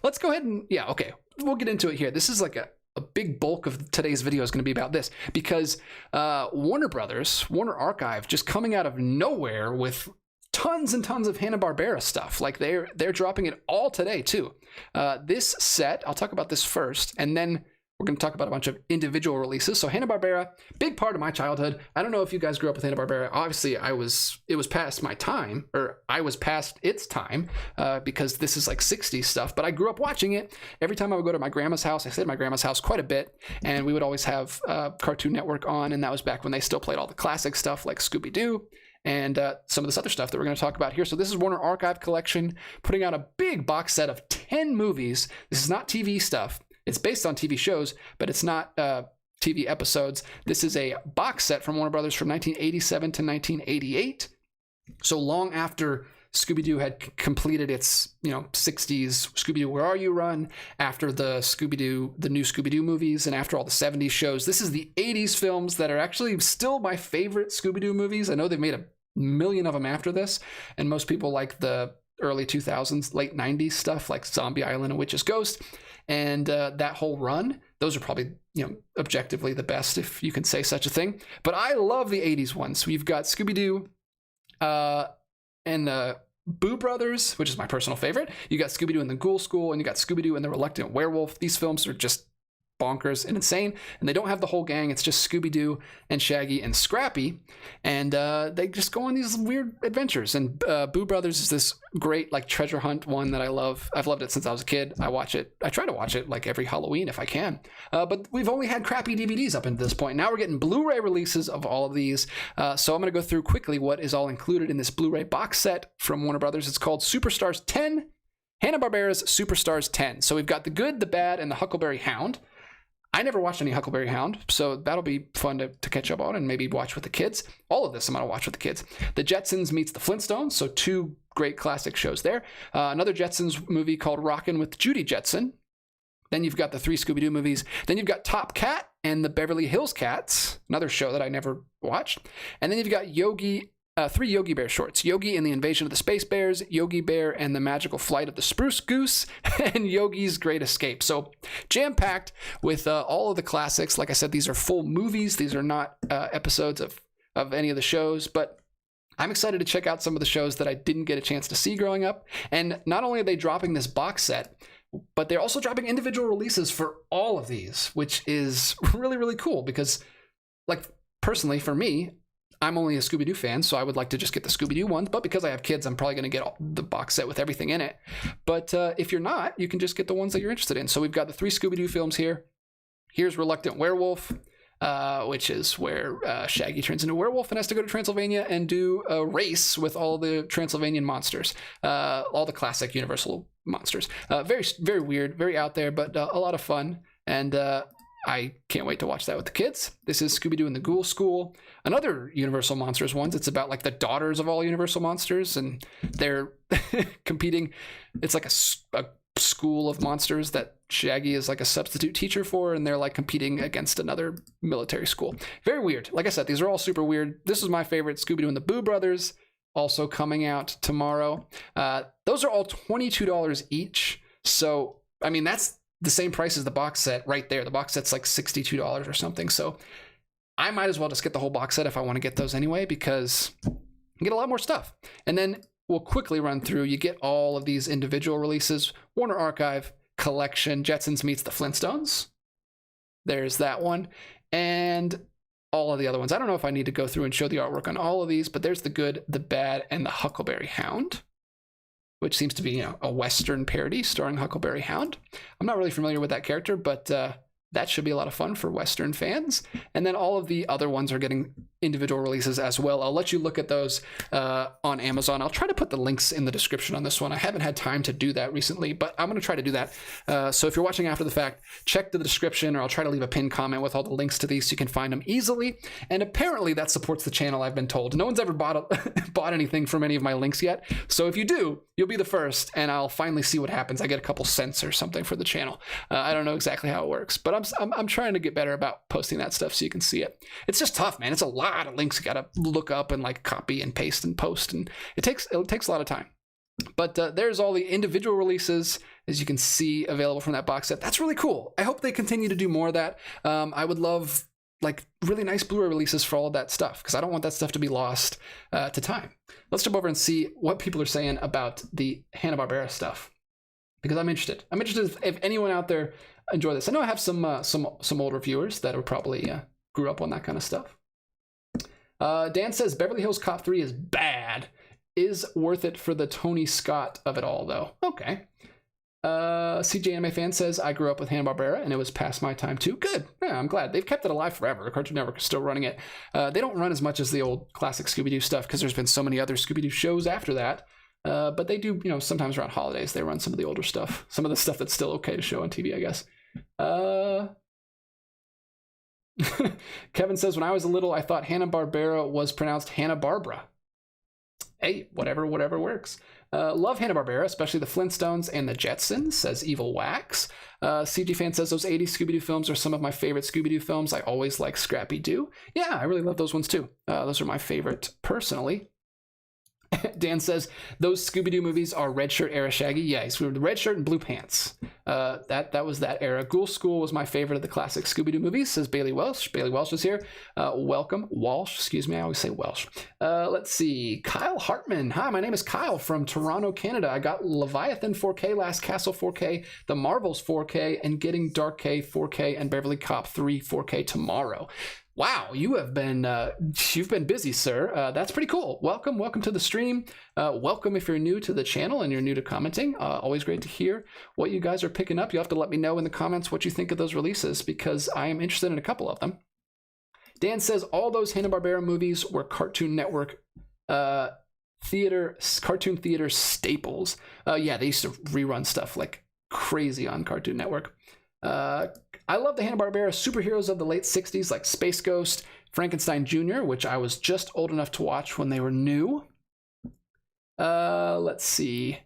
let's go ahead and... Yeah, okay. We'll get into it here. This is like a big bulk of today's video is going to be about this, because Warner Archive, just coming out of nowhere with tons and tons of Hanna-Barbera stuff. Like they're dropping it all today too. This set, I'll talk about this first, and then we're going to talk about a bunch of individual releases. So Hanna-Barbera, big part of my childhood. I don't know if you guys grew up with Hanna-Barbera. Obviously, it was past my time, or I was past its time, because this is like 60s stuff. But I grew up watching it. Every time I would go to my grandma's house, I stayed at my grandma's house quite a bit, and we would always have Cartoon Network on, and that was back when they still played all the classic stuff like Scooby-Doo and some of this other stuff that we're going to talk about here. So this is Warner Archive Collection, putting out a big box set of 10 movies. This is not TV stuff. It's based on TV shows, but it's not TV episodes. This is a box set from Warner Brothers from 1987 to 1988. So long after Scooby-Doo had completed its, 60s Scooby-Doo Where Are You run, after the new Scooby-Doo movies, and after all the 70s shows. This is the 80s films that are actually still my favorite Scooby-Doo movies. I know they've made a million of them after this, and most people like the early 2000s, late 90s stuff like Zombie Island and Witch's Ghost. And that whole run, those are probably, objectively the best, if you can say such a thing. But I love the 80s ones. So we've got Scooby-Doo and the Boo Brothers, which is my personal favorite. You got Scooby-Doo and the Ghoul School, and you got Scooby-Doo and the Reluctant Werewolf. These films are just bonkers and insane, and they don't have the whole gang. It's just Scooby-Doo and Shaggy and Scrappy, and they just go on these weird adventures. And Boo Brothers is this great like treasure hunt one that I love. I've loved it since I was a kid. I try to watch it like every Halloween if I can, but we've only had crappy DVDs up until this point. Now we're getting Blu-ray releases of all of these, so I'm going to go through quickly what is all included in this Blu-ray box set from Warner Brothers. It's called Superstars 10, Hanna-Barbera's Superstars 10. So we've got The Good, the Bad, and the Huckleberry Hound. I never watched any Huckleberry Hound, so that'll be fun to catch up on and maybe watch with the kids. All of this I'm going to watch with the kids. The Jetsons meets the Flintstones, so 2 great classic shows there. Another Jetsons movie called Rockin' with Judy Jetson. Then you've got the 3 Scooby-Doo movies. Then you've got Top Cat and the Beverly Hills Cats, another show that I never watched. And then you've got 3 Yogi Bear shorts. Yogi and the Invasion of the Space Bears, Yogi Bear and the Magical Flight of the Spruce Goose, and Yogi's Great Escape. So jam-packed with all of the classics. Like I said, these are full movies. These are not episodes of any of the shows, but I'm excited to check out some of the shows that I didn't get a chance to see growing up. And not only are they dropping this box set, but they're also dropping individual releases for all of these, which is really, really cool because, like, personally, for me, I'm only a Scooby-Doo fan, so I would like to just get the Scooby-Doo ones, but because I have kids, I'm probably going to get the box set with everything in it. But if you're not, you can just get the ones that you're interested in. So we've got the 3 Scooby-Doo films here. Here's Reluctant Werewolf, which is where Shaggy turns into a werewolf and has to go to Transylvania and do a race with all the Transylvanian monsters, all the classic Universal monsters. Very, very weird, very out there, but a lot of fun. And I can't wait to watch that with the kids. This is Scooby-Doo and the Ghoul School. Another Universal Monsters ones. It's about like the daughters of all Universal Monsters, and they're competing. It's like a school of monsters that Shaggy is like a substitute teacher for, and they're like competing against another military school. Very weird. Like I said, these are all super weird. This is my favorite, Scooby-Doo and the Boo Brothers. also coming out tomorrow. Those are all $22 each. So, I mean, that's the same price as the box set right there. The box set's like $62 or something. So I might as well just get the whole box set if I want to get those anyway, because you get a lot more stuff. And then we'll quickly run through. You get all of these individual releases. Warner Archive Collection, Jetsons Meets the Flintstones. There's that one. And all of the other ones. I don't know if I need to go through and show the artwork on all of these, but there's The Good, the Bad, and the Huckleberry Hound, which seems to be, you know, a Western parody starring Huckleberry Hound. I'm not really familiar with that character, but that should be a lot of fun for Western fans. And then all of the other ones are getting individual releases as well. I'll let you look at those on Amazon. I'll try to put the links in the description on this one. I haven't had time to do that recently, but I'm going to try to do that. So if you're watching after the fact, check the description, or I'll try to leave a pinned comment with all the links to these so you can find them easily. And apparently that supports the channel, I've been told. No one's ever bought anything from any of my links yet. So if you do, you'll be the first, and I'll finally see what happens. I get a couple cents or something for the channel. I don't know exactly how it works, but I'm trying to get better about posting that stuff so you can see it. It's just tough, man. It's a lot of links you gotta look up and like copy and paste and post, and it takes a lot of time. But there's all the individual releases, as you can see, available from that box set. That's really cool. I hope they continue to do more of that. I would love like really nice Blu-ray releases for all of that stuff, because I don't want that stuff to be lost to time. Let's jump over and see what people are saying about the Hanna-Barbera stuff, because I'm interested. I'm interested if anyone out there enjoy this. I know I have some older viewers that are probably grew up on that kind of stuff. Dan says Beverly Hills Cop 3 is bad. Is worth it for the Tony Scott of it all, though. Okay. CJ Anime Fan says, I grew up with Hanna-Barbera and it was past my time too. Good. Yeah, I'm glad. They've kept it alive forever. Cartoon Network is still running it. They don't run as much as the old classic Scooby-Doo stuff because there's been so many other Scooby-Doo shows after that. But they do, you know, sometimes around holidays, they run some of the older stuff. Some of the stuff that's still okay to show on TV, I guess. Kevin says, when I was little, I thought Hanna-Barbera was pronounced Hanna-Barbera. Hey, whatever works. Love Hanna-Barbera, especially the Flintstones and the Jetsons, says Evil Wax. CG Fan says those 80s Scooby-Doo films are some of my favorite Scooby-Doo films. I always like Scrappy-Doo. Yeah, I really love those ones too. Those are my favorite personally. Dan says those Scooby-Doo movies are red shirt era Shaggy. Yeah, he's with red shirt and blue pants. That was that era. Ghoul School was my favorite of the classic Scooby-Doo movies, says Bailey Welsh. Bailey Welsh is here. Welcome. Walsh, excuse me. I always say Welsh. Let's see. Kyle Hartman. Hi, my name is Kyle from Toronto, Canada. I got Leviathan 4K, Last Castle 4K, The Marvels 4K, and getting Dark K 4K and Beverly Cop 3 4K tomorrow. Wow, you've been busy, sir. That's pretty cool. Welcome to the stream. Welcome if you're new to the channel and you're new to commenting. Always great to hear what you guys are picking up. You have to let me know in the comments what you think of those releases, because I am interested in a couple of them. Dan says all those Hanna-Barbera movies were Cartoon Network cartoon theater staples. Yeah, they used to rerun stuff like crazy on Cartoon Network. I love the Hanna-Barbera superheroes of the late 60s, like Space Ghost, Frankenstein Jr., which I was just old enough to watch when they were new. Let's see.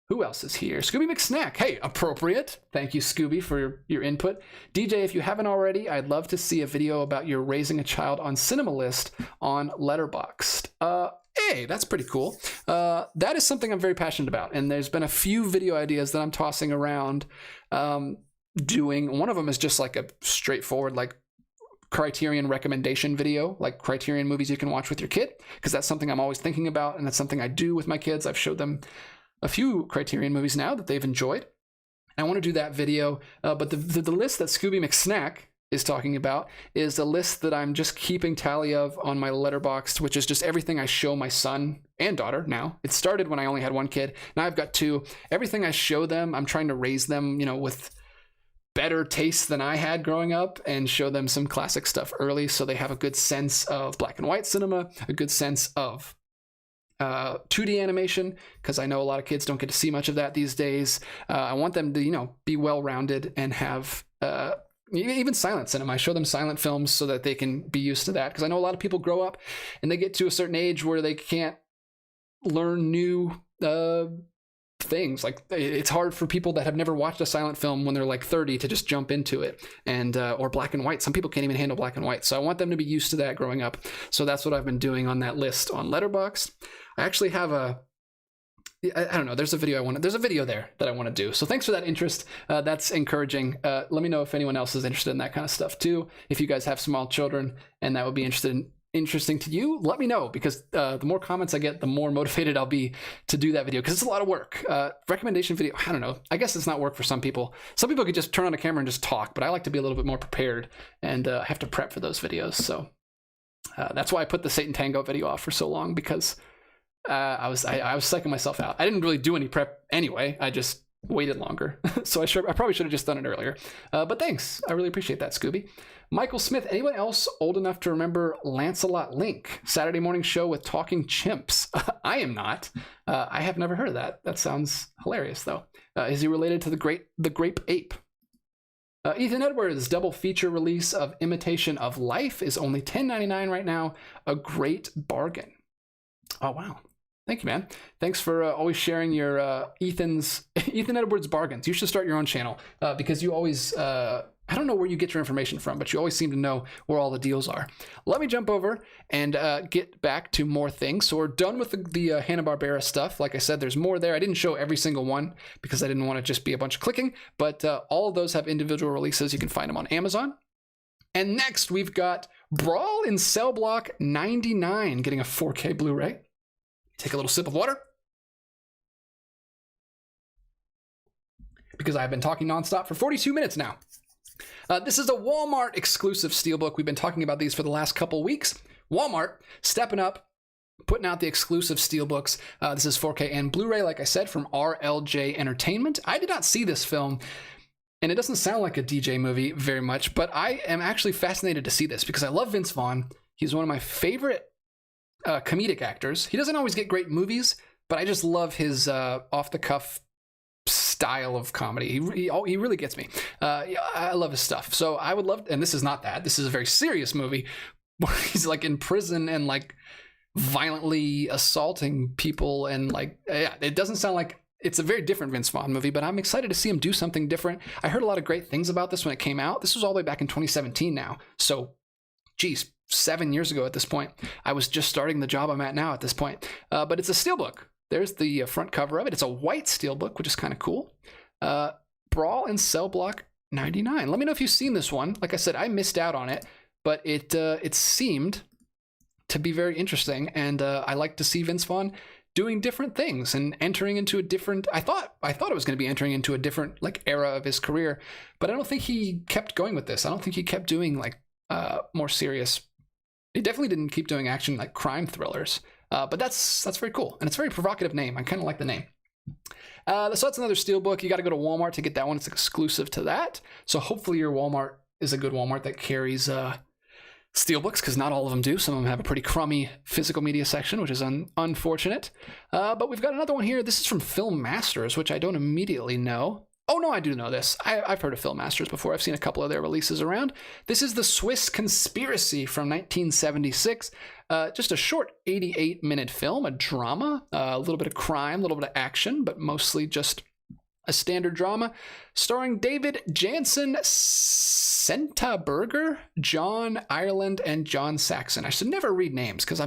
Who else is here? Scooby McSnack. Hey, appropriate. Thank you, Scooby, for your input. DJ, if you haven't already, I'd love to see a video about your raising a child on Cinema List on Letterboxd. Hey, that's pretty cool. That is something I'm very passionate about, and there's been a few video ideas that I'm tossing around. Doing one of them is just like a straightforward like Criterion recommendation video, like Criterion movies you can watch with your kid, because that's something I'm always thinking about, and that's something I do with my kids. I've showed them a few Criterion movies now that they've enjoyed. I want to do that video, but the list that Scooby McSnack is talking about is a list that I'm just keeping tally of on my Letterboxd, which is just everything I show my son and daughter now. It started when I only had one kid. Now I've got two. Everything I show them, I'm trying to raise them, you know, with better taste than I had growing up, and show them some classic stuff early so they have a good sense of black and white cinema, a good sense of 2D animation, because I know a lot of kids don't get to see much of that these days. I want them to, you know, be well-rounded and have even silent cinema. I show them silent films so that they can be used to that, because I know a lot of people grow up and they get to a certain age where they can't learn new things. Like, it's hard for people that have never watched a silent film when they're like 30 to just jump into it, and or black and white. Some people can't even handle black and white, so I want them to be used to that growing up. So that's what I've been doing on that list on Letterboxd. I actually have I don't know. There's a video there that I want to do. So thanks for that interest. That's encouraging. Let me know if anyone else is interested in that kind of stuff too. If you guys have small children and that would be interesting to you, let me know, because the more comments I get, the more motivated I'll be to do that video, because it's a lot of work. Recommendation video, I don't know. I guess it's not work for some people. Some people could just turn on a camera and just talk, but I like to be a little bit more prepared and have to prep for those videos. So that's why I put the Satan Tango video off for so long, because I was psyching myself out. I didn't really do any prep anyway. I just waited longer. So I probably should have just done it earlier. But thanks. I really appreciate that, Scooby. Michael Smith, anyone else old enough to remember Lancelot Link, Saturday morning show with talking chimps? I am not. I have never heard of that. That sounds hilarious, though. Is he related to the Grape Ape? Ethan Edwards' double feature release of Imitation of Life is only $10.99 right now. A great bargain. Oh, wow. Thank you, man. Thanks for always sharing your Ethan Edwards bargains. You should start your own channel because you always, I don't know where you get your information from, but you always seem to know where all the deals are. Let me jump over and get back to more things. So we're done with the Hanna-Barbera stuff. Like I said, there's more there. I didn't show every single one because I didn't want to just be a bunch of clicking, but all of those have individual releases. You can find them on Amazon. And next we've got Brawl in Cell Block 99 getting a 4K Blu-ray. Take a little sip of water, because I've been talking nonstop for 42 minutes now. This is a Walmart exclusive steelbook. We've been talking about these for the last couple weeks. Walmart stepping up, putting out the exclusive steelbooks. This is 4K and Blu-ray, like I said, from RLJ Entertainment. I did not see this film, and it doesn't sound like a DJ movie very much, but I am actually fascinated to see this because I love Vince Vaughn. He's one of my favorite comedic actors. He doesn't always get great movies, but I just love his off-the-cuff style of comedy. He really gets me. I love his stuff. So I would love, and this is not that. This is a very serious movie where he's like in prison and like violently assaulting people, and like, yeah, it doesn't sound like, it's a very different Vince Vaughn movie, but I'm excited to see him do something different. I heard a lot of great things about this when it came out. This was all the way back in 2017 now. So, geez, 7 years ago at this point. I was just starting the job I'm at now at this point. But it's a steelbook. There's the front cover of it. It's a white steelbook, which is kind of cool. Brawl in Cell Block 99. Let me know if you've seen this one. Like I said, I missed out on it, but it seemed to be very interesting, and I like to see Vince Vaughn doing different things and entering into a different, I thought it was going to be entering into a different like era of his career, but I don't think he kept going with this. I don't think he kept doing like more serious. He definitely didn't keep doing action like crime thrillers, but that's very cool, and it's a very provocative name. I kind of like the name. So that's another steelbook. You got to go to Walmart to get that one. It's exclusive to that. So hopefully your Walmart is a good Walmart that carries steelbooks, because not all of them do. Some of them have a pretty crummy physical media section, which is unfortunate. But we've got another one here. This is from Film Masters, which I don't immediately know. Oh, no, I do know this. I've heard of Film Masters before. I've seen a couple of their releases around. This is The Swiss Conspiracy from 1976. Just a short 88-minute film, a drama, a little bit of crime, a little bit of action, but mostly just a standard drama, starring David Jansen Sentaberger, John Ireland, and John Saxon. I should never read names because I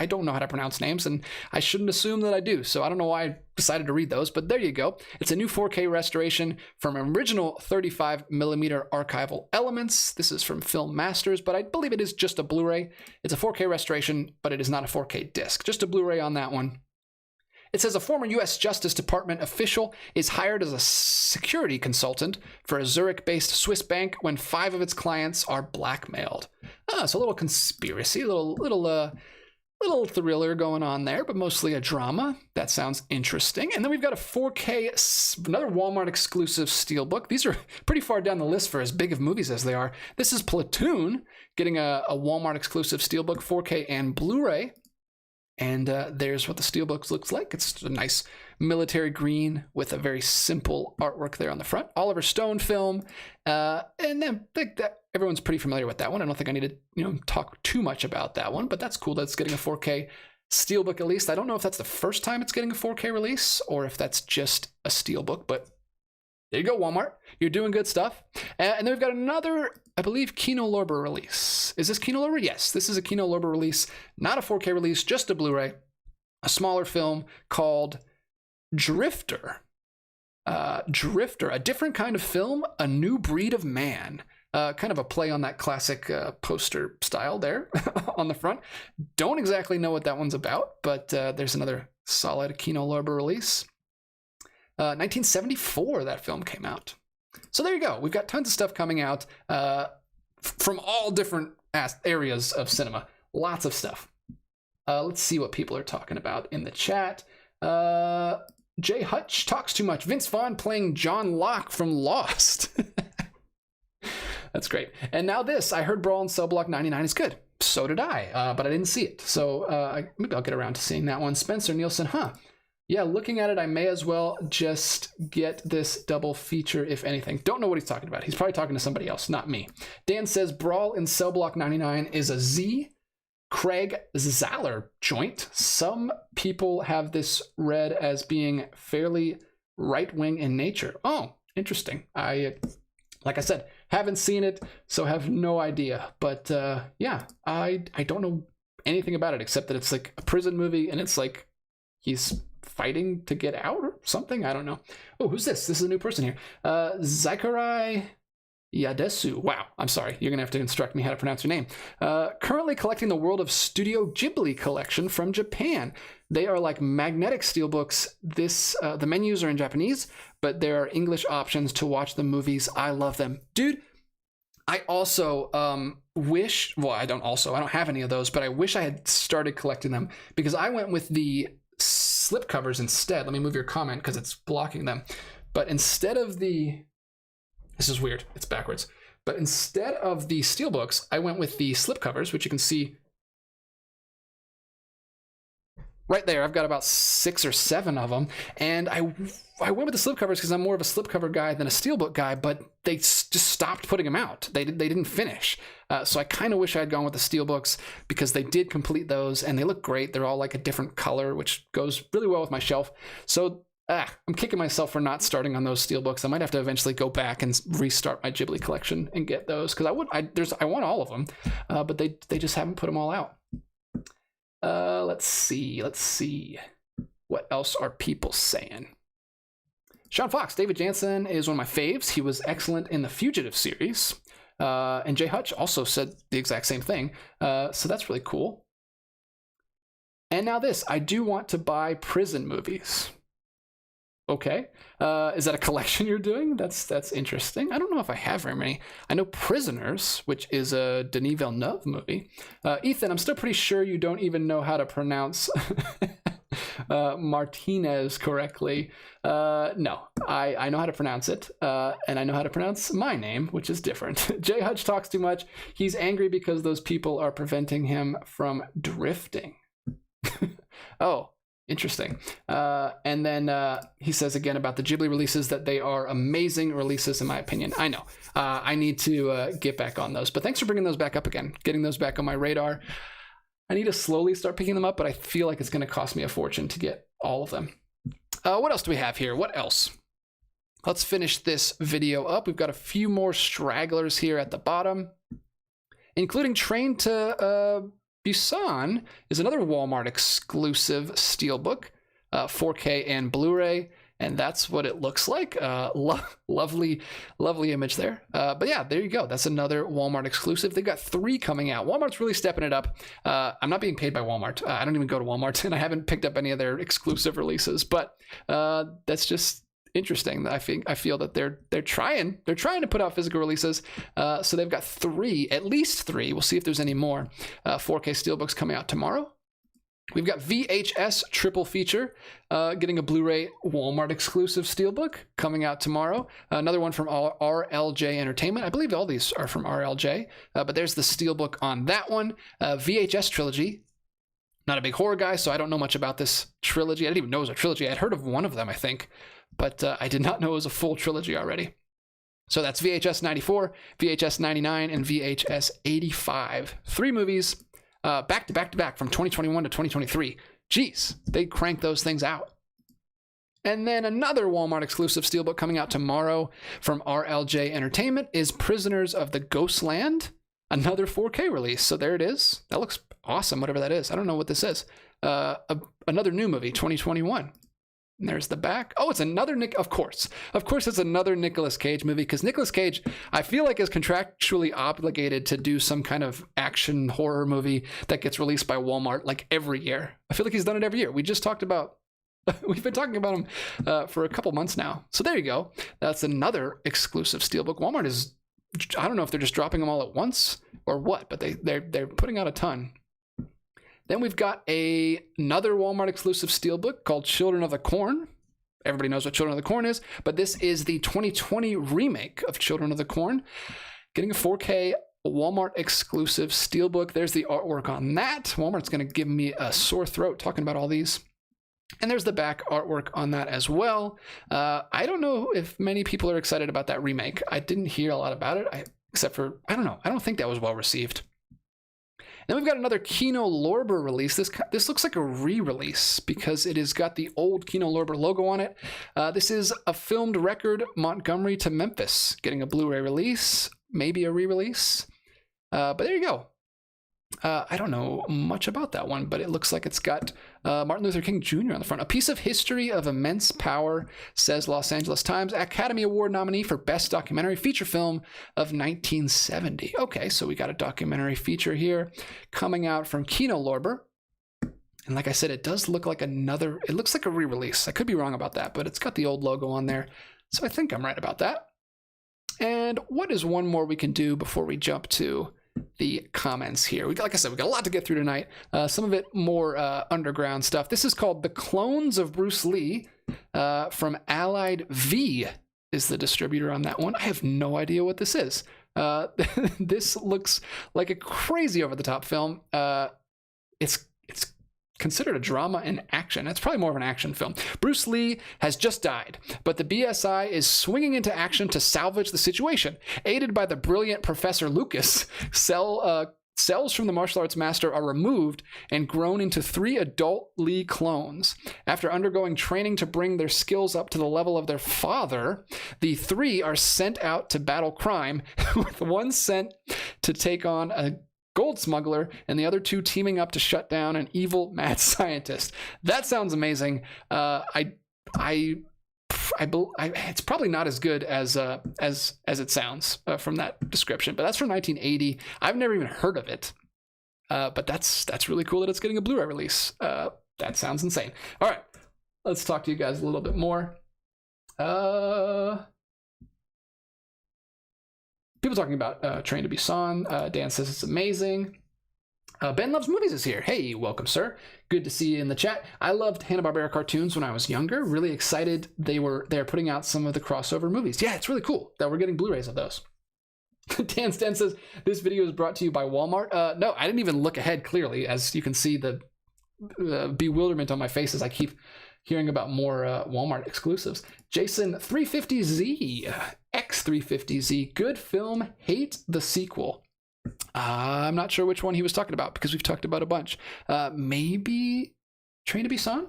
don't know how to pronounce names, and I shouldn't assume that I do. So I don't know why I decided to read those, but there you go. It's a new 4K restoration from original 35mm archival elements. This is from Film Masters, but I believe it is just a Blu-ray. It's a 4K restoration, but it is not a 4K disc. Just a Blu-ray on that one. It says a former U.S. Justice Department official is hired as a security consultant for a Zurich-based Swiss bank when 5 of its clients are blackmailed. So a little conspiracy, a little thriller going on there, but mostly a drama. That sounds interesting. And then we've got a 4K, another Walmart exclusive steelbook. These are pretty far down the list for as big of movies as they are. This is Platoon, getting a Walmart exclusive steelbook, 4K and Blu-ray. And there's what the steelbook looks like. It's a nice military green with a very simple artwork there on the front. Oliver Stone film. And then I think that everyone's pretty familiar with that one. I don't think I need to talk too much about that one, but that's cool. That's getting a 4K Steelbook at least. I don't know if that's the first time it's getting a 4K release or if that's just a Steelbook, but there you go, Walmart. You're doing good stuff. And then we've got another, I believe, Kino Lorber release. Is this Kino Lorber? Yes, this is a Kino Lorber release, not a 4K release, just a Blu-ray, a smaller film called Drifter. Drifter, a different kind of film, a new breed of man. Kind of a play on that classic poster style there on the front. Don't exactly know what that one's about, but there's another solid Kino Lorber release. 1974, that film came out. So there you go. We've got tons of stuff coming out from all different areas of cinema. Lots of stuff. Let's see what people are talking about in the chat. Jay Hutch talks too much. Vince Vaughn playing John Locke from Lost. That's great. And now this, I heard Brawl in Cell Block 99 is good. So did I, but I didn't see it. So maybe I'll get around to seeing that one. Spencer Nielsen, yeah, looking at it, I may as well just get this double feature, if anything. Don't know what he's talking about. He's probably talking to somebody else, not me. Dan says Brawl in Cell Block 99 is a Z. Craig Zaller joint. Some people have this read as being fairly right-wing in nature. Oh, interesting. Like I said, haven't seen it, so have no idea. But yeah, I don't know anything about it except that it's like a prison movie and it's like he's fighting to get out or something. I don't know. Oh, who's this? This is a new person here. Zachary Yadesu. Wow, I'm sorry. You're going to have to instruct me how to pronounce your name. Currently collecting the World of Studio Ghibli collection from Japan. They are like magnetic steelbooks. The menus are in Japanese, but there are English options to watch the movies. I love them. Dude, I also I don't have any of those, but I wish I had started collecting them because I went with the slipcovers instead. Let me move your comment because it's blocking them. But instead of this is weird, it's backwards. But instead of the steelbooks, I went with the slipcovers, which you can see right there. I've got about 6 or 7 of them. And I went with the slipcovers because I'm more of a slipcover guy than a steelbook guy, but they just stopped putting them out. They didn't finish. So I kind of wish I had gone with the steelbooks because they did complete those and they look great. They're all like a different color, which goes really well with my shelf. So I'm kicking myself for not starting on those steelbooks. I might have to eventually go back and restart my Ghibli collection and get those because I want all of them, but they just haven't put them all out. Let's see. What else are people saying? Sean Fox, David Jansen is one of my faves. He was excellent in the Fugitive series. And Jay Hutch also said the exact same thing. So that's really cool. And now this, I do want to buy prison movies. Okay. Is that a collection you're doing? That's interesting. I don't know if I have very many. I know Prisoners, which is a Denis Villeneuve movie. Ethan, I'm still pretty sure you don't even know how to pronounce Martinez correctly. No, I know how to pronounce it, and I know how to pronounce my name, which is different. Jay Hutch talks too much. He's angry because those people are preventing him from drifting. Oh, interesting. And then he says again about the Ghibli releases that they are amazing releases in my opinion. I know. I need to get back on those. But thanks for bringing those back up again, getting those back on my radar. I need to slowly start picking them up, but I feel like it's going to cost me a fortune to get all of them. What else do we have here? What else? Let's finish this video up. We've got a few more stragglers here at the bottom, including Train to Busan is another Walmart exclusive steelbook, 4K and Blu-ray, and that's what it looks like. Lovely image there. But yeah, there you go. That's another Walmart exclusive. They've got 3 coming out. Walmart's really stepping it up. I'm not being paid by Walmart. I don't even go to Walmart, and I haven't picked up any of their exclusive releases. But that's just interesting. I feel that they're trying to put out physical releases. So they've got 3, at least 3. We'll see if there's any more 4K steelbooks coming out tomorrow. We've got VHS triple feature, getting a Blu-ray Walmart exclusive steelbook coming out tomorrow. Another one from RLJ Entertainment. I believe all these are from RLJ, but there's the steelbook on that one. VHS trilogy. Not a big horror guy, so I don't know much about this trilogy. I didn't even know it was a trilogy. I'd heard of one of them, I think, but I did not know it was a full trilogy already. So that's VHS 94, VHS 99, and VHS 85. 3 movies. back to back to back from 2021 to 2023. Jeez, they crank those things out. And then another Walmart exclusive steelbook coming out tomorrow from RLJ Entertainment is Prisoners of the Ghostland, another 4K release. So there it is. That looks awesome, whatever that is. I don't know what this is. Another new movie, 2021. And there's the back. Oh, it's another Of course, it's another Nicolas Cage movie, because Nicolas Cage, I feel like, is contractually obligated to do some kind of action horror movie that gets released by Walmart like every year. I feel like he's done it every year. We've been talking about him for a couple months now. So there you go. That's another exclusive steelbook. Walmart is, I don't know if they're just dropping them all at once or what, but they're putting out a ton. Then we've got another Walmart exclusive steelbook called Children of the Corn. Everybody knows what Children of the Corn is, but this is the 2020 remake of Children of the Corn. Getting a 4K Walmart exclusive steelbook. There's the artwork on that. Walmart's going to give me a sore throat talking about all these. And there's the back artwork on that as well. I don't know if many people are excited about that remake. I didn't hear a lot about it, except for, I don't know. I don't think that was well received. Then we've got another Kino Lorber release. This looks like a re-release because it has got the old Kino Lorber logo on it. This is a filmed record, Montgomery to Memphis, getting a Blu-ray release, maybe a re-release. But there you go. I don't know much about that one, but it looks like it's got Martin Luther King Jr. on the front. A piece of history of immense power, says Los Angeles Times. Academy Award nominee for Best Documentary Feature Film of 1970. Okay, so we got a documentary feature here coming out from Kino Lorber. And like I said, it does look like it looks like a re-release. I could be wrong about that, but it's got the old logo on there. So I think I'm right about that. And what is one more we can do before we jump to the comments here? Like I said, we got a lot to get through tonight. Some of it more underground stuff. This is called The Clones of Bruce Lee from Allied V is the distributor on that one. I have no idea what this is. This looks like a crazy over-the-top film. It's considered a drama and action. It's probably more of an action film. Bruce Lee has just died, but the BSI is swinging into action to salvage the situation. Aided by the brilliant Professor Lucas, cells from the martial arts master are removed and grown into 3 adult Lee clones. After undergoing training to bring their skills up to the level of their father, the 3 are sent out to battle crime, with one sent to take on a gold smuggler and the other 2 teaming up to shut down an evil mad scientist. That sounds amazing. It's probably not as good as it sounds from that description, but that's from 1980. I've never even heard of it, but that's really cool that it's getting a Blu-ray release. That sounds insane. All right, let's talk to you guys a little bit more. People talking about Train to Busan. Dan says it's amazing. Ben Loves Movies is here. Hey, welcome, sir. Good to see you in the chat. I loved Hanna-Barbera cartoons when I was younger. Really excited they're putting out some of the crossover movies. Yeah, it's really cool that we're getting Blu-rays of those. Dan Sten says, this video is brought to you by Walmart. No, I didn't even look ahead clearly. As you can see, the bewilderment on my face as I keep hearing about more Walmart exclusives. Jason 350Z, X350Z, good film, hate the sequel. I'm not sure which one he was talking about because we've talked about a bunch. Maybe Train to Busan?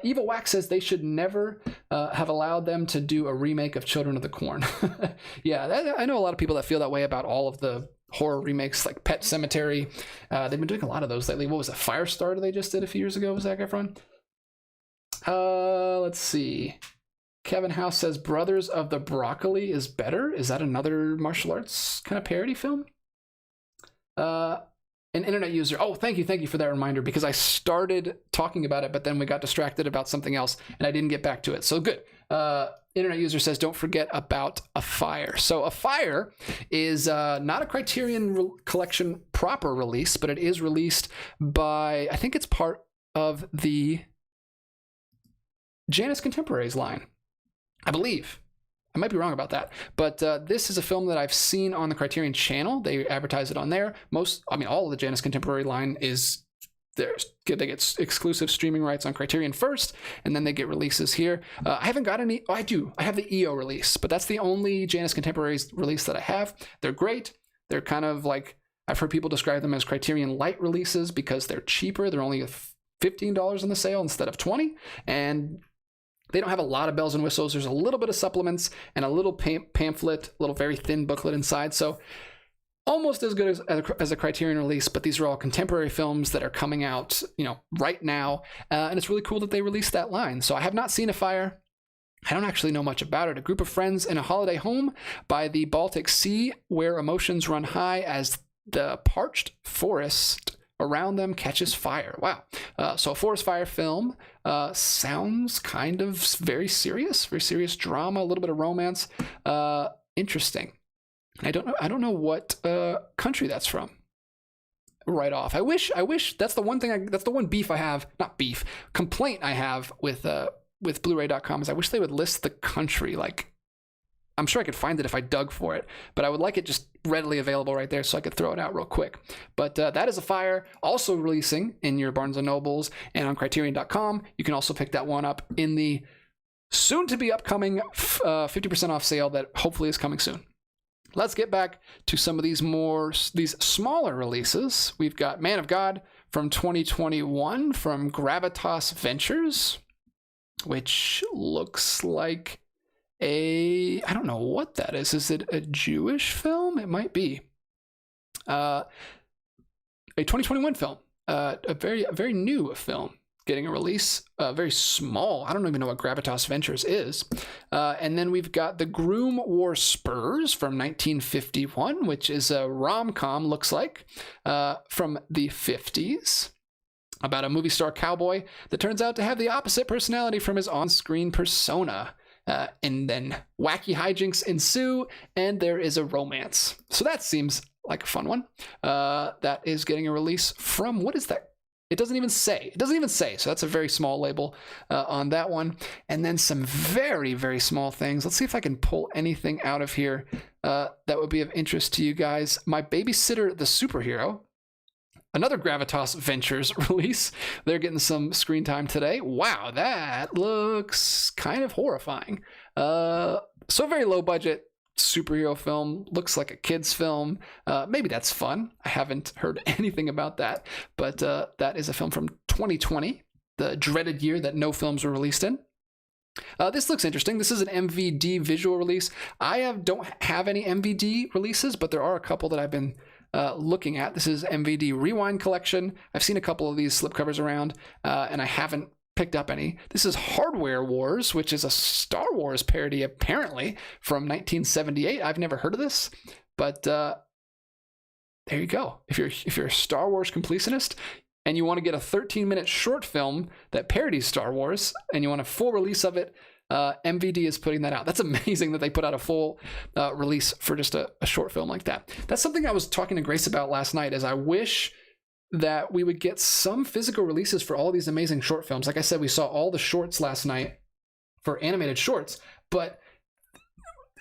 Evil Wax says they should never have allowed them to do a remake of Children of the Corn. Yeah, I know a lot of people that feel that way about all of the horror remakes, like Pet Sematary. They've been doing a lot of those lately. What was it? Firestarter they just did a few years ago? Was Zac Efron? Let's see. Kevin House says Brothers of the Broccoli is better. Is that another martial arts kind of parody film? An internet user. Oh, thank you for that reminder, because I started talking about it, but then we got distracted about something else and I didn't get back to it. So good. Internet user says, don't forget about A Fire. So A Fire is not a Criterion Collection proper release, but it is released by, I think it's part of the Janus Contemporaries line, I believe. I might be wrong about that, but this is a film that I've seen on the Criterion channel. They advertise it on there. All of the Janus Contemporary line is theirs. They get exclusive streaming rights on Criterion first, and then they get releases here. I haven't got any. Oh, I do. I have the EO release, but that's the only Janus Contemporaries release that I have. They're great. They're kind of like I've heard people describe them as Criterion Light releases because they're cheaper. They're only $15 on the sale instead of $20, and they don't have a lot of bells and whistles. There's a little bit of supplements and a little pamphlet, a little very thin booklet inside. So almost as good as a Criterion release, but these are all contemporary films that are coming out, right now. And it's really cool that they released that line. So I have not seen A Fire. I don't actually know much about it. A group of friends in a holiday home by the Baltic Sea where emotions run high as the parched forest around them catches fire. Wow. So a forest fire film sounds kind of very serious drama, a little bit of romance. Interesting. I don't know what country that's from. Right off. I wish that's the one thing that's the one beef I have, not beef, complaint I have with Blu-ray.com is I wish they would list the country. Like, I'm sure I could find it if I dug for it, but I would like it just readily available right there so I could throw it out real quick. But that is A Fire, also releasing in your Barnes & Nobles and on Criterion.com. You can also pick that one up in the soon-to-be upcoming 50% off sale that hopefully is coming soon. Let's get back to some of these smaller releases. We've got Man of God from 2021 from Gravitas Ventures, which looks like I don't know what that is. Is it a Jewish film? It might be. A 2021 film. A very new film getting a release. Very small. I don't even know what Gravitas Ventures is. And then we've got The Groom Wore Spurs from 1951, which is a rom-com, looks like, from the 50s. About a movie star cowboy that turns out to have the opposite personality from his on-screen persona. And then wacky hijinks ensue, and there is a romance. So that seems like a fun one. That is getting a release from, what is that? It doesn't even say. So that's a very small label on that one. And then some very, very small things. Let's see if I can pull anything out of here that would be of interest to you guys. My Babysitter, the Superhero. Another Gravitas Ventures release. They're getting some screen time today. Wow, that looks kind of horrifying. So very low budget superhero film. Looks like a kid's film. Maybe that's fun. I haven't heard anything about that. But that is a film from 2020, the dreaded year that no films were released in. This looks interesting. This is an MVD visual release. I don't have any MVD releases, but there are a couple that I've been looking at. This is MVD Rewind Collection. I've seen a couple of these slipcovers around, and I haven't picked up any. This is Hardware Wars, which is a Star Wars parody, apparently, from 1978. I've never heard of this, but there you go. If you're a Star Wars completionist and you want to get a 13-minute short film that parodies Star Wars, and you want a full release of it, MVD is putting that out. That's amazing that they put out a full release for just a short film like that. That's something I was talking to Grace about last night, is I wish that we would get some physical releases for all these amazing short films. Like I said, we saw all the shorts last night for animated shorts, but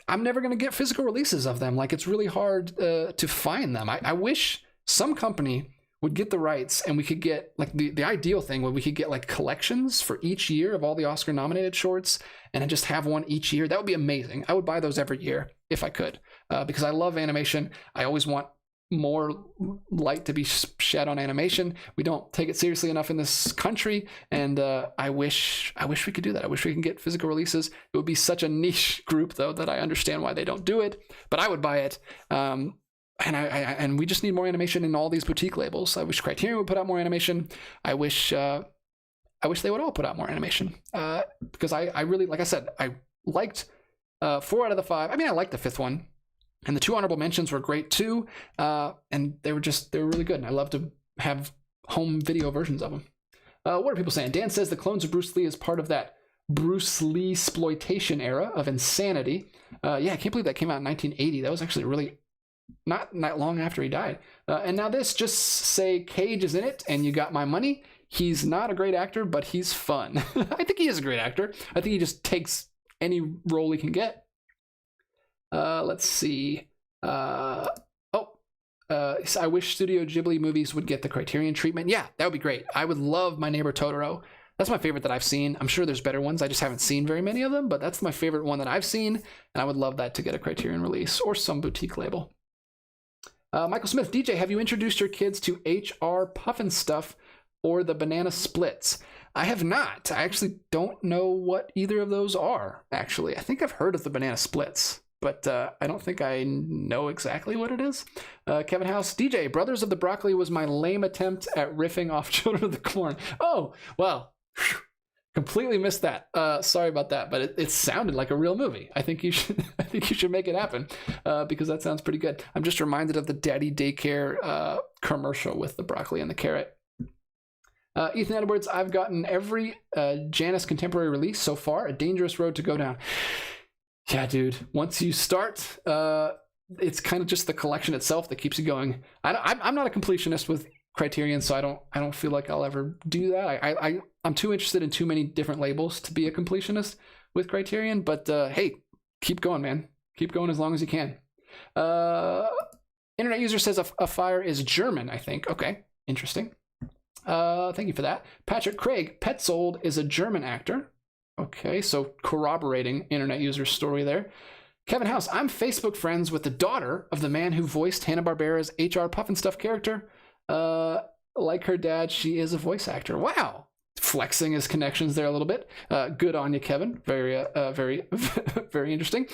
I'm never going to get physical releases of them. Like, it's really hard to find them. I wish some company would get the rights and we could get, like, the ideal thing where we could get like collections for each year of all the Oscar nominated shorts and just have one each year. That would be amazing. I would buy those every year if I could, because I love animation. I always want more light to be shed on animation. We don't take it seriously enough in this country, and I wish we could do that. I wish we can get physical releases. It would be such a niche group, though, that I understand why they don't do it, but I would buy it. And we just need more animation in all these boutique labels. I wish Criterion would put out more animation. I wish they would all put out more animation, because I really, like I said, I liked 4 out of the 5. I mean, I liked the 5th one, and the 2 honorable mentions were great too. And they were really good. And I love to have home video versions of them. What are people saying? Dan says the Clones of Bruce Lee is part of that Bruce Lee exploitation era of insanity. Yeah, I can't believe that came out in 1980. That was actually really not long after he died. And now this, just say Cage is in it and you got my money. He's not a great actor, but he's fun. I think he is a great actor. I think he just takes any role he can get. Let's see. I wish Studio Ghibli movies would get the Criterion treatment. Yeah, that would be great. I would love My Neighbor Totoro. That's my favorite that I've seen. I'm sure there's better ones. I just haven't seen very many of them, but that's my favorite one that I've seen, and I would love that to get a Criterion release or some boutique label. Michael Smith, DJ, have you introduced your kids to HR Puffin Stuff or the Banana Splits? I have not. I actually don't know what either of those are, actually. I think I've heard of the Banana Splits, but I don't think I know exactly what it is. Kevin House, DJ, Brothers of the Broccoli was my lame attempt at riffing off Children of the Corn. Oh, well, completely missed that. Sorry about that, but it sounded like a real movie. I think you should make it happen because that sounds pretty good. I'm just reminded of the Daddy Daycare commercial with the broccoli and the carrot. Ethan Edwards, I've gotten every Janus contemporary release so far. A dangerous road to go down. Yeah, dude. Once you start, it's kind of just the collection itself that keeps you going. I'm not a completionist with Criterion, so I don't feel like I'll ever do that. I'm too interested in too many different labels to be a completionist with Criterion. But hey, keep going, man. Keep going as long as you can. Internet user says a fire is German. I think. Okay, interesting. Thank you for that. Patrick Craig, Petzold is a German actor. Okay, so corroborating internet user story there. Kevin House, I'm Facebook friends with the daughter of the man who voiced Hanna-Barbera's HR Pufnstuf character. Like her dad, she is a voice actor. Wow, flexing his connections there a little bit. Good on you, Kevin. Very, very interesting.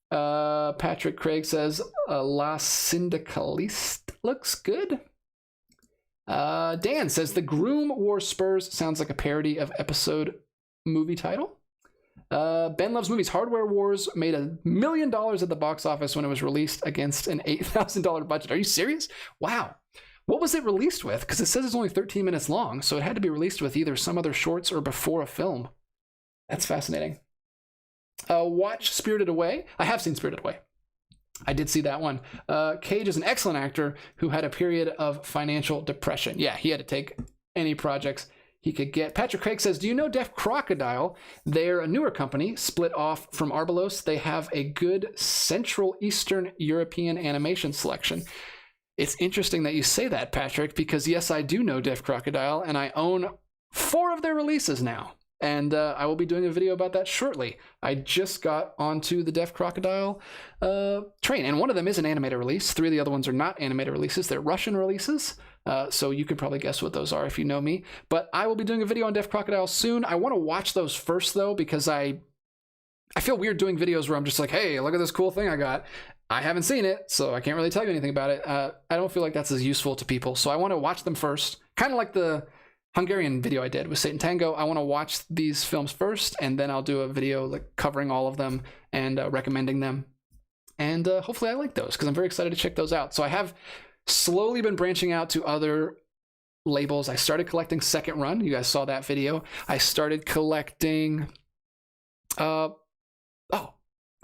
Patrick Craig says La Syndicaliste looks good. Dan says the Groom Wore Spurs sounds like a parody of episode movie title. Ben Loves Movies. Hardware Wars made $1 million at the box office when it was released against an $8,000 budget. Are you serious? Wow. What was it released with? Because it says it's only 13 minutes long, so it had to be released with either some other shorts or before a film. That's fascinating. Watch Spirited Away. I have seen Spirited Away. I did see that one. Cage is an excellent actor who had a period of financial depression. Yeah, he had to take any projects he could get. Patrick Craig says, do you know Deaf Crocodile? They're a newer company, split off from Arbalos. They have a good Central Eastern European animation selection. It's interesting that you say that, Patrick, because yes, I do know Deaf Crocodile, and I own 4 of their releases now. And I will be doing a video about that shortly. I just got onto the Deaf Crocodile train, and one of them is an animated release. 3 of the other ones are not animated releases. They're Russian releases, so you could probably guess what those are if you know me. But I will be doing a video on Deaf Crocodile soon. I want to watch those first, though, because I feel weird doing videos where I'm just like, hey, look at this cool thing I got. I haven't seen it, so I can't really tell you anything about it. I don't feel like that's as useful to people, so I want to watch them first. Kind of like the Hungarian video I did with Satan Tango. I want to watch these films first, and then I'll do a video like covering all of them and recommending them. And hopefully I like those, because I'm very excited to check those out. So I have slowly been branching out to other labels. I started collecting Second Run. You guys saw that video. I started collecting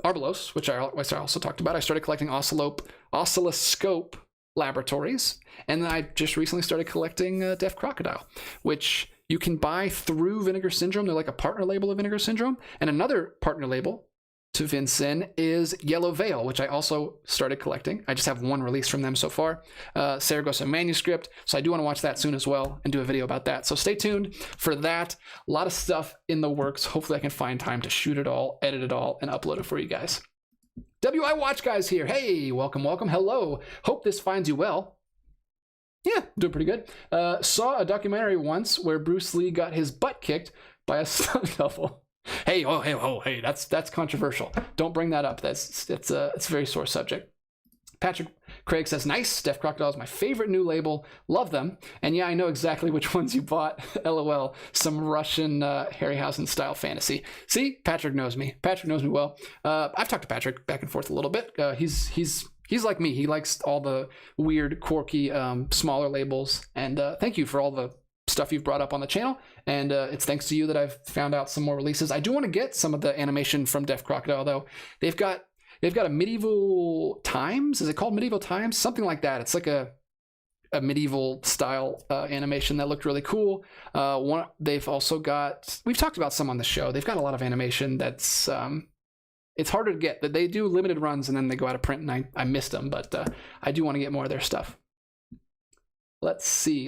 Arbalos, which I also talked about. I started collecting Oscilloscope Laboratories, and then I just recently started collecting Deaf Crocodile, which you can buy through Vinegar Syndrome. They're like a partner label of Vinegar Syndrome. And another partner label to Vincin is Yellow Veil, which I also started collecting. I just have 1 release from them so far, Saragossa Manuscript, so I do want to watch that soon as well and do a video about that. So stay tuned for that. A lot of stuff in the works. Hopefully I can find time to shoot it all, edit it all, and upload it for you guys. WI Watch Guys here. Hey, welcome, welcome. Hello. Hope this finds you well. Yeah, doing pretty good. Saw a documentary once where Bruce Lee got his butt kicked by a stunt double. Hey, that's controversial. Don't bring that up. It's a very sore subject. Patrick Craig says, nice. Deaf Crocodile is my favorite new label. Love them. And yeah, I know exactly which ones you bought. LOL. Some Russian Harryhausen style fantasy. See, Patrick knows me. Patrick knows me well. I've talked to Patrick back and forth a little bit. He's like me. He likes all the weird, quirky, smaller labels. And thank you for all the stuff you've brought up on the channel, and it's thanks to you that I've found out some more releases. I do want to get some of the animation from Deaf Crocodile, though. They've got a Medieval Times. Is it called Medieval Times? Something like that. It's like a medieval style animation that looked really cool. They've also got, we've talked about some on the show. They've got a lot of animation that's it's harder to get. They do limited runs and then they go out of print, and I missed them, but I do want to get more of their stuff. Let's see.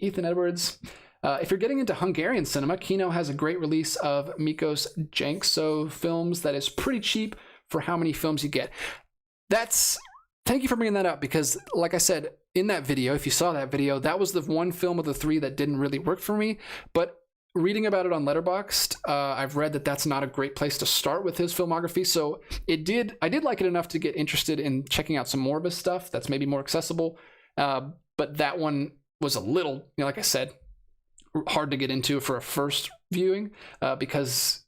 Ethan Edwards. If you're getting into Hungarian cinema, Kino has a great release of Mikos Jankso films that is pretty cheap for how many films you get. That's thank you for bringing that up, because like I said, in that video, if you saw that video, that was the one film of the 3 that didn't really work for me. But reading about it on Letterboxd, I've read that that's not a great place to start with his filmography. So I did like it enough to get interested in checking out some more of his stuff that's maybe more accessible. But that one was a little, like I said, hard to get into for a first viewing, because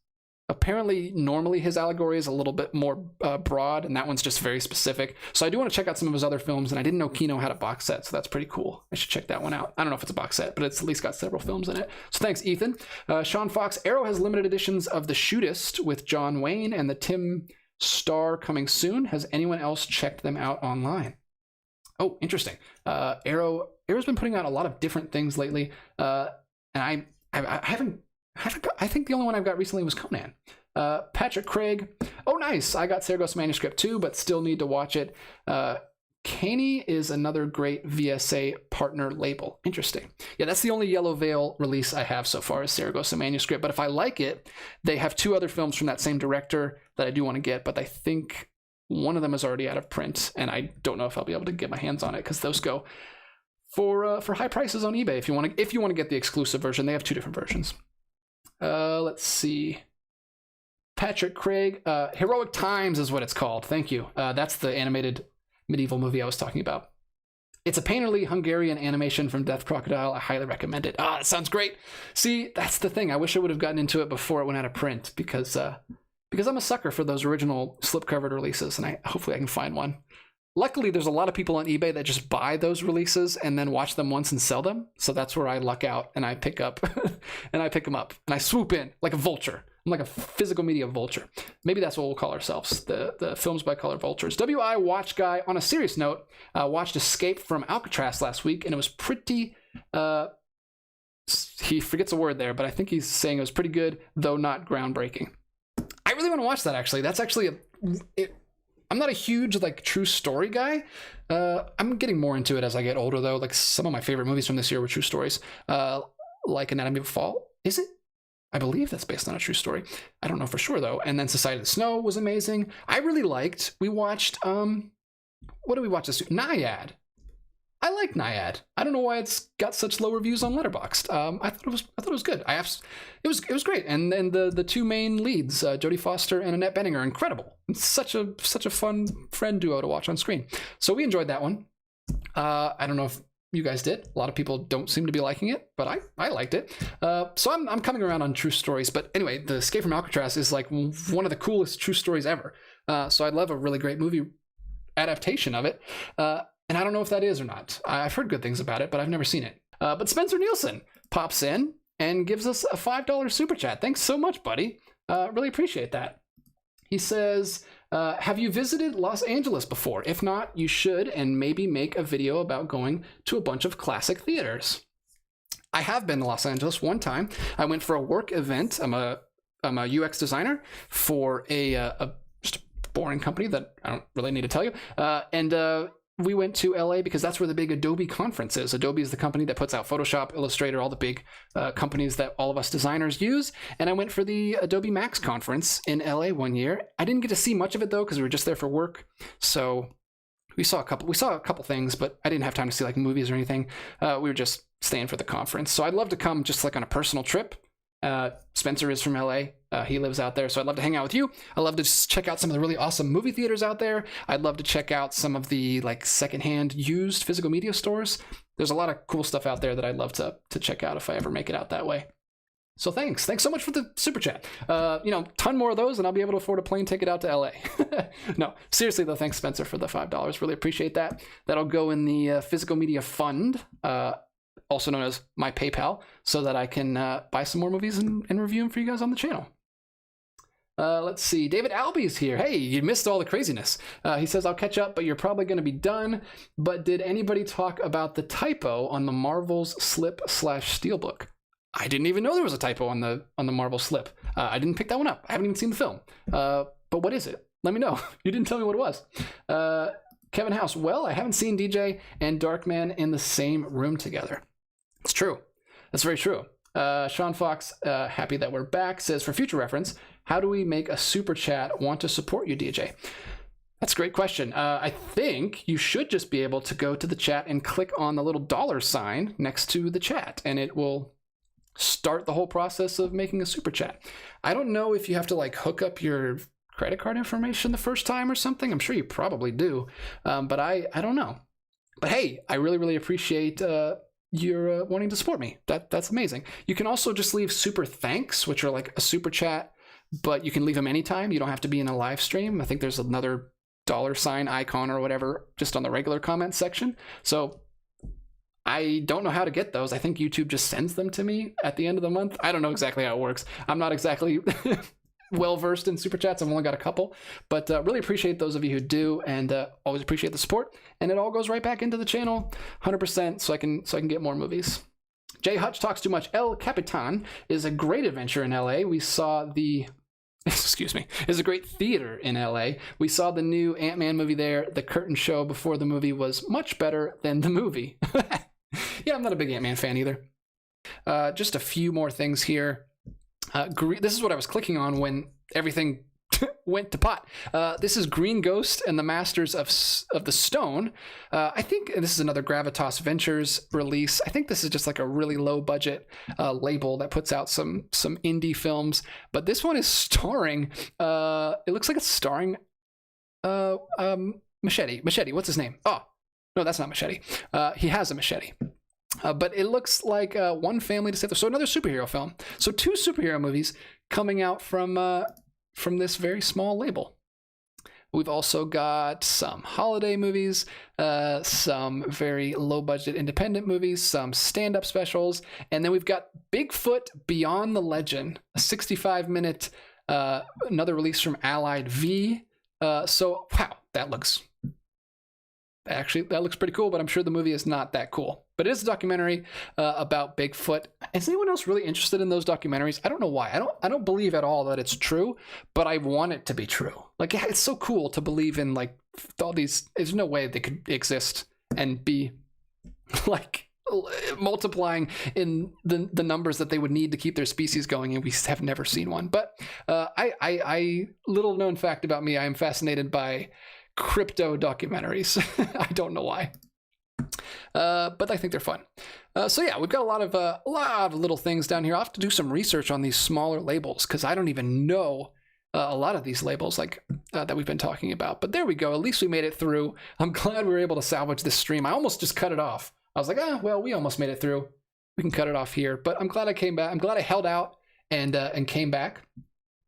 apparently normally his allegory is a little bit more broad, and that one's just very specific. So I do want to check out some of his other films, and I didn't know Kino had a box set, so that's pretty cool. I should check that one out. I don't know if it's a box set, but it's at least got several films in it. So thanks, Ethan. Sean Fox, Arrow has limited editions of The Shootist with John Wayne and the Tim Starr coming soon. Has anyone else checked them out online? Oh, interesting. Arrow's been putting out a lot of different things lately, and I haven't. I think the only one I've got recently was Conan. Patrick Craig. Oh, nice. I got Sargos manuscript too, but still need to watch it. Caney is another great VSA partner label. Interesting. Yeah, that's the only Yellow Veil release I have so far is Saragossa manuscript. But if I like it, they have 2 other films from that same director that I do want to get, but I think one of them is already out of print, and I don't know if I'll be able to get my hands on it, because those go for high prices on eBay if you want to get the exclusive version. They have 2 different versions. Let's see. Patrick Craig, Heroic Times is what it's called. Thank you. That's the animated medieval movie I was talking about. It's a painterly Hungarian animation from Death Crocodile. I highly recommend it. That sounds great. See, that's the thing. I wish I would have gotten into it before it went out of print, because I'm a sucker for those original slipcovered releases, and hopefully I can find one. Luckily, there's a lot of people on eBay that just buy those releases and then watch them once and sell them. So that's where I luck out, and I pick up and I pick them up, and I swoop in like a vulture. I'm like a physical media vulture. Maybe that's what we'll call ourselves, the Films by Color vultures. WI Watch Guy, on a serious note, watched Escape from Alcatraz last week, and it was pretty... he forgets a word there, but I think he's saying it was pretty good, though not groundbreaking. I really want to watch that, actually. That's actually I'm not a huge true story guy. I'm getting more into it as I get older, though. Like, some of my favorite movies from this year were true stories, like Anatomy of a Fall. Is it? I believe that's based on a true story. I don't know for sure, though. And then Society of the Snow was amazing. I really liked. We watched what did we watch this week? Naiad. I like Naiad. I don't know why it's got such low reviews on Letterboxd. I thought it was good. It was great. And then the 2 main leads, Jodie Foster and Annette Bening, are incredible. It's such a fun friend duo to watch on screen. So we enjoyed that one. I don't know if you guys did. A lot of people don't seem to be liking it, but I liked it. So I'm coming around on true stories. But anyway, the Escape from Alcatraz is like one of the coolest true stories ever. So I'd love a really great movie adaptation of it. And I don't know if that is or not. I've heard good things about it, but I've never seen it. But Spencer Nielsen pops in and gives us a $5 super chat. Thanks so much, buddy. Really appreciate that. He says, have you visited Los Angeles before? If not, you should, and maybe make a video about going to a bunch of classic theaters. I have been to Los Angeles one time. I went for a work event. I'm a UX designer for just a boring company that I don't really need to tell you. We went to LA because that's where the big Adobe conference is. Adobe is the company that puts out Photoshop, Illustrator, all the big companies that all of us designers use. And I went for the Adobe Max conference in LA one year. I didn't get to see much of it though, because we were just there for work. So we saw a couple things, but I didn't have time to see like movies or anything. We were just staying for the conference. So I'd love to come just like on a personal trip. Spencer is from LA. He lives out there, so I'd love to hang out with you. I'd love to just check out some of the really awesome movie theaters out there. I'd love to check out some of the like secondhand used physical media stores. There's a lot of cool stuff out there that I'd love to check out if I ever make it out that way. So thanks so much for the super chat. Ton more of those, and I'll be able to afford a plane ticket out to LA. No, seriously though, thanks Spencer for the $5. Really appreciate that. That'll go in the physical media fund. Also known as my PayPal, so that I can buy some more movies and review them for you guys on the channel. Let's see. David Alby's here. Hey, you missed all the craziness. He says, I'll catch up, but you're probably going to be done. But did anybody talk about the typo on the Marvel's slip/steelbook? I didn't even know there was a typo on the Marvel slip. I didn't pick that one up. I haven't even seen the film. But what is it? Let me know. You didn't tell me what it was. Kevin House. Well, I haven't seen DJ and Darkman in the same room together. It's true. That's very true. Sean Fox, happy that we're back, says, for future reference, how do we make a super chat want to support you, DJ? That's a great question. I think you should just be able to go to the chat and click on the little $ next to the chat, and it will start the whole process of making a super chat. I don't know if you have to like hook up your credit card information the first time or something. I'm sure you probably do, but I don't know. But hey, I really appreciate your wanting to support me. That's amazing. You can also just leave super thanks, which are like a super chat, but you can leave them anytime. You don't have to be in a live stream. I think there's another $ icon or whatever just on the regular comment section. So I don't know how to get those. I think YouTube just sends them to me at the end of the month. I don't know exactly how it works. I'm not exactly well versed in super chats. I've only got a couple, but really appreciate those of you who do, and always appreciate the support. And it all goes right back into the channel 100%, so I can get more movies. Jay Hutch talks too much. El Capitan is a great adventure in LA. We saw the is a great theater in LA. We saw the new Ant-Man movie there. The curtain show before the movie was much better than the movie. Yeah, I'm not a big Ant-Man fan either. Just a few more things here. This is what I was clicking on when everything went to pot. This is Green Ghost and the Masters of the Stone. I think this is another Gravitas Ventures release. I think this is just like a really low budget label that puts out some indie films. But this one is starring, it looks like it's starring Machete. Machete, what's his name? Oh, no, that's not Machete. He has a machete. But it looks like One Family to Save the... So another superhero film. So 2 superhero movies coming out from this very small label. We've also got some holiday movies, some very low-budget independent movies, some stand-up specials, and then we've got Bigfoot Beyond the Legend, a 65-minute, another release from Allied V. So, wow, that looks pretty cool, but I'm sure the movie is not that cool. But it is a documentary about Bigfoot. Is anyone else really interested in those documentaries? I don't know why. I don't believe at all that it's true, but I want it to be true. Like, yeah, it's so cool to believe in like all these. There's no way they could exist and be like multiplying in the numbers that they would need to keep their species going, and we have never seen one. But I little known fact about me, I am fascinated by crypto documentaries. I don't know why, but I think they're fun. So yeah, we've got a lot of little things down here. I'll have to do some research on these smaller labels because I don't even know a lot of these labels like that we've been talking about. But there we go. At least we made it through. I'm glad we were able to salvage this stream. I almost just cut it off. I was like, well, we almost made it through. We can cut it off here. But I'm glad I came back. I'm glad I held out and came back.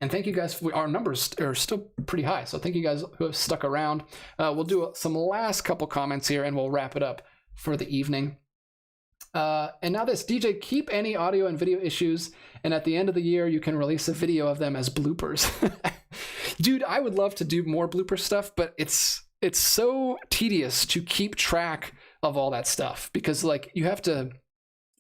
And thank you guys. Our numbers are still pretty high, so thank you guys who have stuck around. We'll do some last couple comments here, and we'll wrap it up for the evening. And now this, DJ, keep any audio and video issues, and at the end of the year, you can release a video of them as bloopers. Dude, I would love to do more blooper stuff, but it's so tedious to keep track of all that stuff because, like, you have to...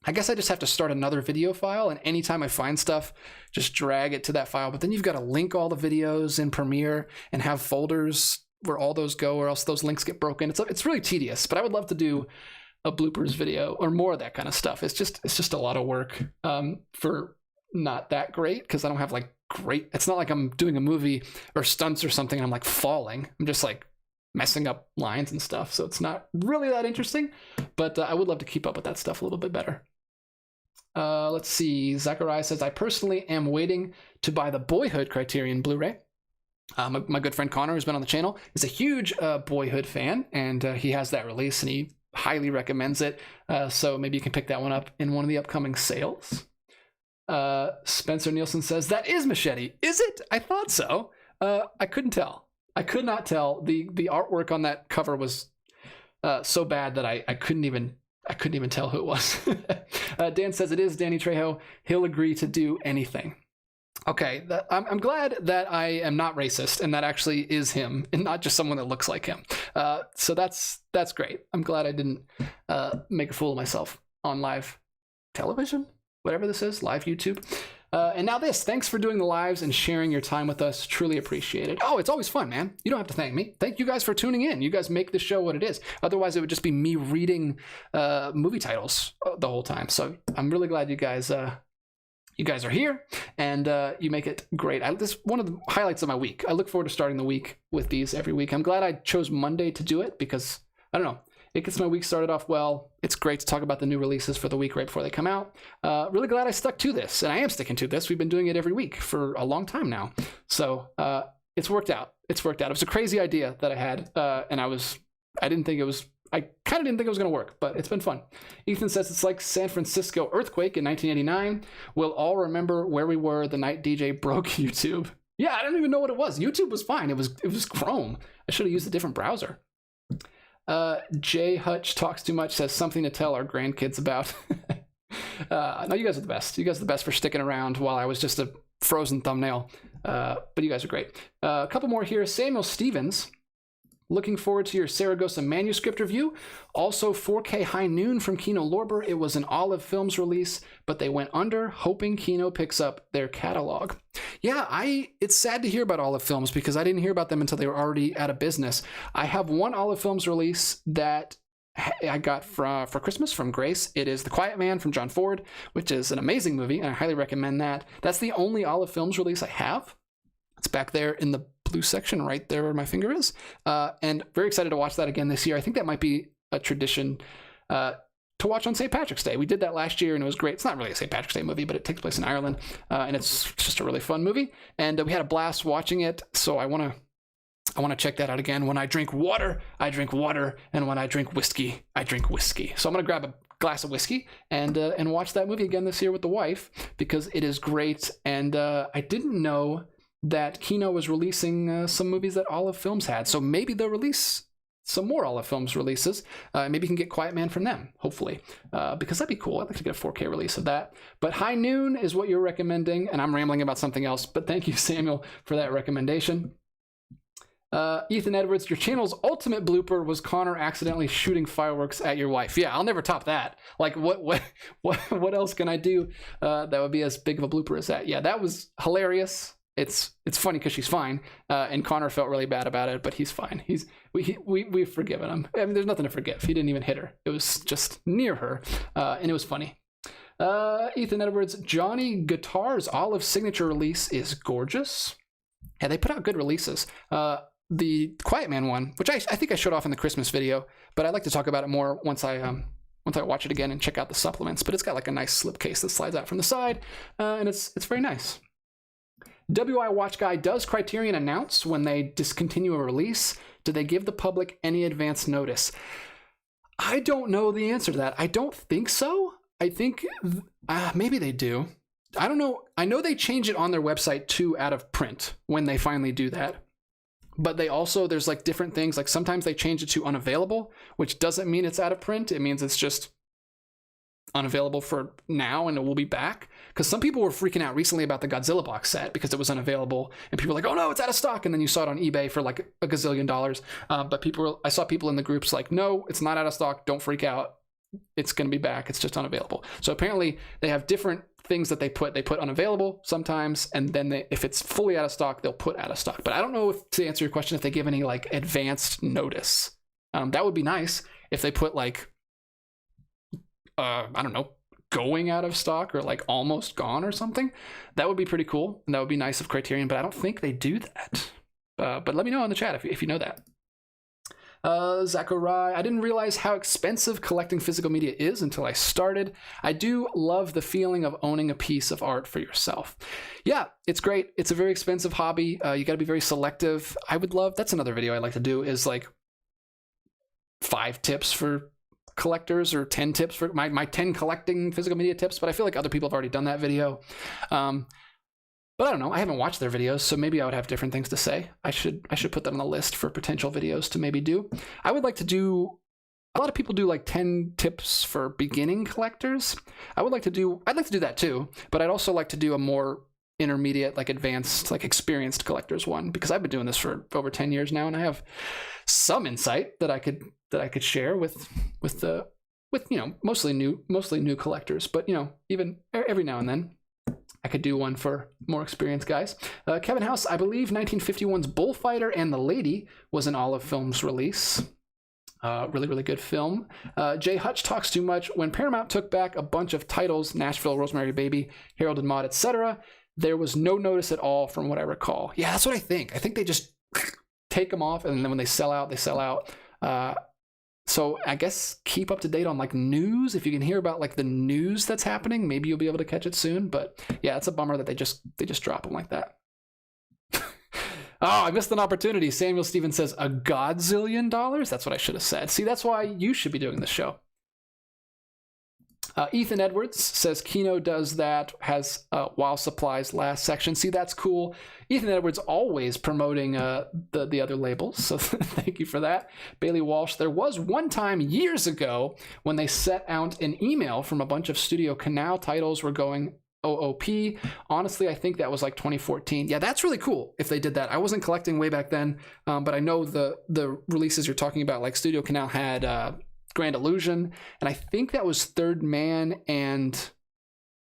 I guess I just have to start another video file, and anytime I find stuff, just drag it to that file. But then you've got to link all the videos in Premiere and have folders where all those go, or else those links get broken. It's really tedious, but I would love to do a bloopers video or more of that kind of stuff. It's just a lot of work for not that great because I don't have like great. It's not like I'm doing a movie or stunts or something and I'm like falling. I'm just like messing up lines and stuff. So it's not really that interesting, but I would love to keep up with that stuff a little bit better. Let's see. Zachariah says, I personally am waiting to buy the Boyhood Criterion Blu-ray. My good friend Connor, who's been on the channel, is a huge Boyhood fan, and he has that release, and he highly recommends it. So maybe you can pick that one up in one of the upcoming sales. Spencer Nielsen says, that is Machete. Is it? I thought so. I couldn't tell. I could not tell. The artwork on that cover was so bad that I couldn't even tell who it was. Dan says it is Danny Trejo. He'll agree to do anything. Okay, I'm glad that I am not racist and that actually is him and not just someone that looks like him. So that's great. I'm glad I didn't make a fool of myself on live television, whatever this is, live YouTube. And now this, thanks for doing the lives and sharing your time with us. Truly appreciate it. Oh, it's always fun, man. You don't have to thank me. Thank you guys for tuning in. You guys make the show what it is. Otherwise, it would just be me reading movie titles the whole time. So I'm really glad you guys you guys are here, and you make it great. This is one of the highlights of my week. I look forward to starting the week with these every week. I'm glad I chose Monday to do it because, I don't know, it gets my week started off well. It's great to talk about the new releases for the week right before they come out. Really glad I stuck to this, and I am sticking to this. We've been doing it every week for a long time now. So it's worked out. It's worked out. It was a crazy idea that I had, and I kind of didn't think it was going to work, but it's been fun. Ethan says it's like San Francisco earthquake in 1989. We'll all remember where we were the night DJ broke YouTube. Yeah, I don't even know what it was. YouTube was fine. It was Chrome. I should have used a different browser. Jay Hutch talks too much, says something to tell our grandkids about. No, you guys are the best. You guys are the best for sticking around while I was just a frozen thumbnail. But you guys are great. A couple more here. Samuel Stevens. Looking forward to your Saragossa manuscript review. Also 4K High Noon from Kino Lorber. It was an Olive Films release, but they went under, hoping Kino picks up their catalog. Yeah, it's sad to hear about Olive Films because I didn't hear about them until they were already out of business. I have one Olive Films release that I got for Christmas from Grace. It is The Quiet Man from John Ford, which is an amazing movie, and I highly recommend that. That's the only Olive Films release I have. It's back there in the blue section right there where my finger is, and very excited to watch that again this year. I think that might be a tradition to watch on St. Patrick's Day. We did that last year and it was great. It's not really a St. Patrick's Day movie, but it takes place in Ireland, and it's just a really fun movie, and we had a blast watching it. So I want to check that out again. When I drink water, I drink water, and when I drink whiskey, I drink whiskey. So I'm gonna grab a glass of whiskey and watch that movie again this year with the wife because it is great. And I didn't know that Kino was releasing some movies that Olive Films had. So maybe they'll release some more Olive Films releases. Maybe you can get Quiet Man from them, hopefully, because that'd be cool. I'd like to get a 4K release of that. But High Noon is what you're recommending, and I'm rambling about something else, but thank you, Samuel, for that recommendation. Ethan Edwards, your channel's ultimate blooper was Connor accidentally shooting fireworks at your wife. Yeah, I'll never top that. Like, what else can I do that would be as big of a blooper as that? Yeah, that was hilarious. It's funny because she's fine, and Connor felt really bad about it, but he's fine. We've forgiven him. I mean, there's nothing to forgive. He didn't even hit her. It was just near her, and it was funny. Ethan Edwards, Johnny Guitar's Olive signature release is gorgeous. Yeah, they put out good releases. The Quiet Man one, which I think I showed off in the Christmas video, but I'd like to talk about it more once I watch it again and check out the supplements. But it's got like a nice slipcase that slides out from the side, and it's very nice. WI Watch Guy, does Criterion announce when they discontinue a release? Do they give the public any advance notice? I don't know the answer to that. I don't think so. I think maybe they do. I don't know. I know they change it on their website to out of print when they finally do that. But they also, there's like different things. Like sometimes they change it to unavailable, which doesn't mean it's out of print. It means it's just unavailable for now and it will be back. Because some people were freaking out recently about the Godzilla box set because it was unavailable, and people were like, oh no, it's out of stock, and then you saw it on eBay for like a gazillion dollars. But I saw people in the groups like, no, it's not out of stock, don't freak out, it's going to be back, it's just unavailable. So apparently they have different things that they put unavailable sometimes, and then if it's fully out of stock, they'll put out of stock. But I don't know if, to answer your question, if they give any like advanced notice. That would be nice if they put like I don't know, going out of stock or like almost gone or something. That would be pretty cool, and that would be nice of Criterion, but I don't think they do that. But let me know in the chat if you know that. Zachariah, I didn't realize how expensive collecting physical media is until I started. I do love the feeling of owning a piece of art for yourself. Yeah, it's great. It's a very expensive hobby. You got to be very selective. That's another video I like to do, is like 5 tips for collectors, or 10 tips for my 10 collecting physical media tips, but I feel like other people have already done that video. But I don't know, I haven't watched their videos, so maybe I would have different things to say. I should put them on the list for potential videos to maybe do. I would like to do, a lot of people do like 10 tips for beginning collectors. I'd like to do that too, but I'd also like to do a more intermediate, like advanced, like experienced collectors one, because I've been doing this for over 10 years now, and I have some insight that I could share with you know, mostly new collectors, but you know, even every now and then I could do one for more experienced guys. Kevin House, I believe 1951's Bullfighter and the Lady was an Olive Films release. Really, really good film. Jay Hutch talks too much. When Paramount took back a bunch of titles, Nashville, Rosemary Baby, Harold and Maude, etc., there was no notice at all from what I recall. Yeah, that's what I think. I think they just take them off, and then when they sell out, they sell out. So I guess keep up to date on like news. If you can hear about like the news that's happening, maybe you'll be able to catch it soon. But yeah, it's a bummer that they just drop them like that. Oh, I missed an opportunity. Samuel Stevens says a godzillion dollars. That's what I should have said. See, that's why you should be doing this show. Ethan Edwards says Kino does that, has while supplies last section. See, that's cool. Ethan Edwards always promoting the other labels, so thank you for that. Bailey Walsh, there was one time years ago when they sent out an email from a bunch of Studio Canal titles were going OOP. Honestly, I think that was like 2014. Yeah, that's really cool if they did that. I wasn't collecting way back then, but I know the releases you're talking about, like Studio Canal had Grand Illusion, and I think that was Third Man and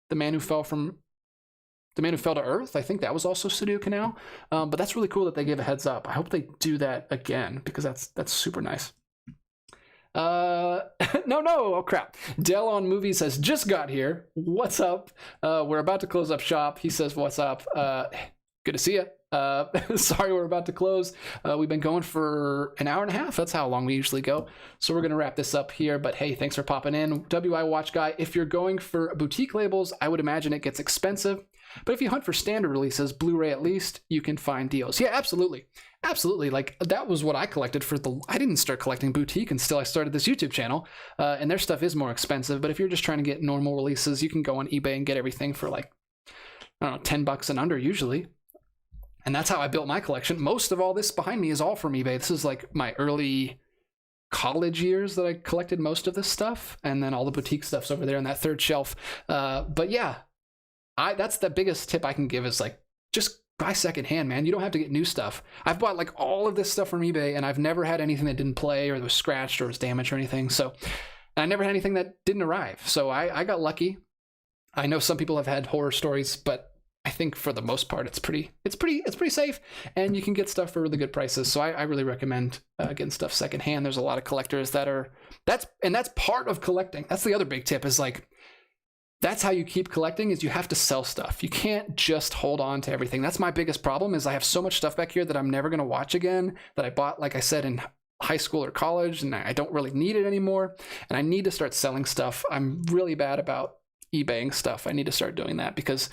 The Man Who Fell to Earth. I think that was also Studio Canal. But that's really cool that they gave a heads up. I hope they do that again because that's super nice. No, oh crap. Dell on Movies has just got here. What's up? We're about to close up shop. He says, what's up? Good to see you. Sorry, we're about to close. We've been going for an hour and a half. That's how long we usually go. So we're going to wrap this up here. But hey, thanks for popping in. WI Watch Guy, if you're going for boutique labels, I would imagine it gets expensive. But if you hunt for standard releases, Blu-ray at least, you can find deals. Yeah, absolutely. Absolutely. Like that was what I collected I didn't start collecting boutique until I started this YouTube channel. And their stuff is more expensive. But if you're just trying to get normal releases, you can go on eBay and get everything for like, I don't know, $10 and under usually. And that's how I built my collection. Most of all this behind me is all from eBay. This is like my early college years that I collected most of this stuff. And then all the boutique stuff's over there on that third shelf. But yeah, that's the biggest tip I can give is like, just buy secondhand, man. You don't have to get new stuff. I've bought like all of this stuff from eBay and I've never had anything that didn't play or that was scratched or was damaged or anything. So I never had anything that didn't arrive. So I got lucky. I know some people have had horror stories, but I think for the most part, it's pretty safe, and you can get stuff for really good prices. So I really recommend getting stuff secondhand. There's a lot of collectors that's part of collecting. That's the other big tip is like, that's how you keep collecting is you have to sell stuff. You can't just hold on to everything. That's my biggest problem is I have so much stuff back here that I'm never going to watch again that I bought, like I said, in high school or college, and I don't really need it anymore. And I need to start selling stuff. I'm really bad about eBaying stuff. I need to start doing that because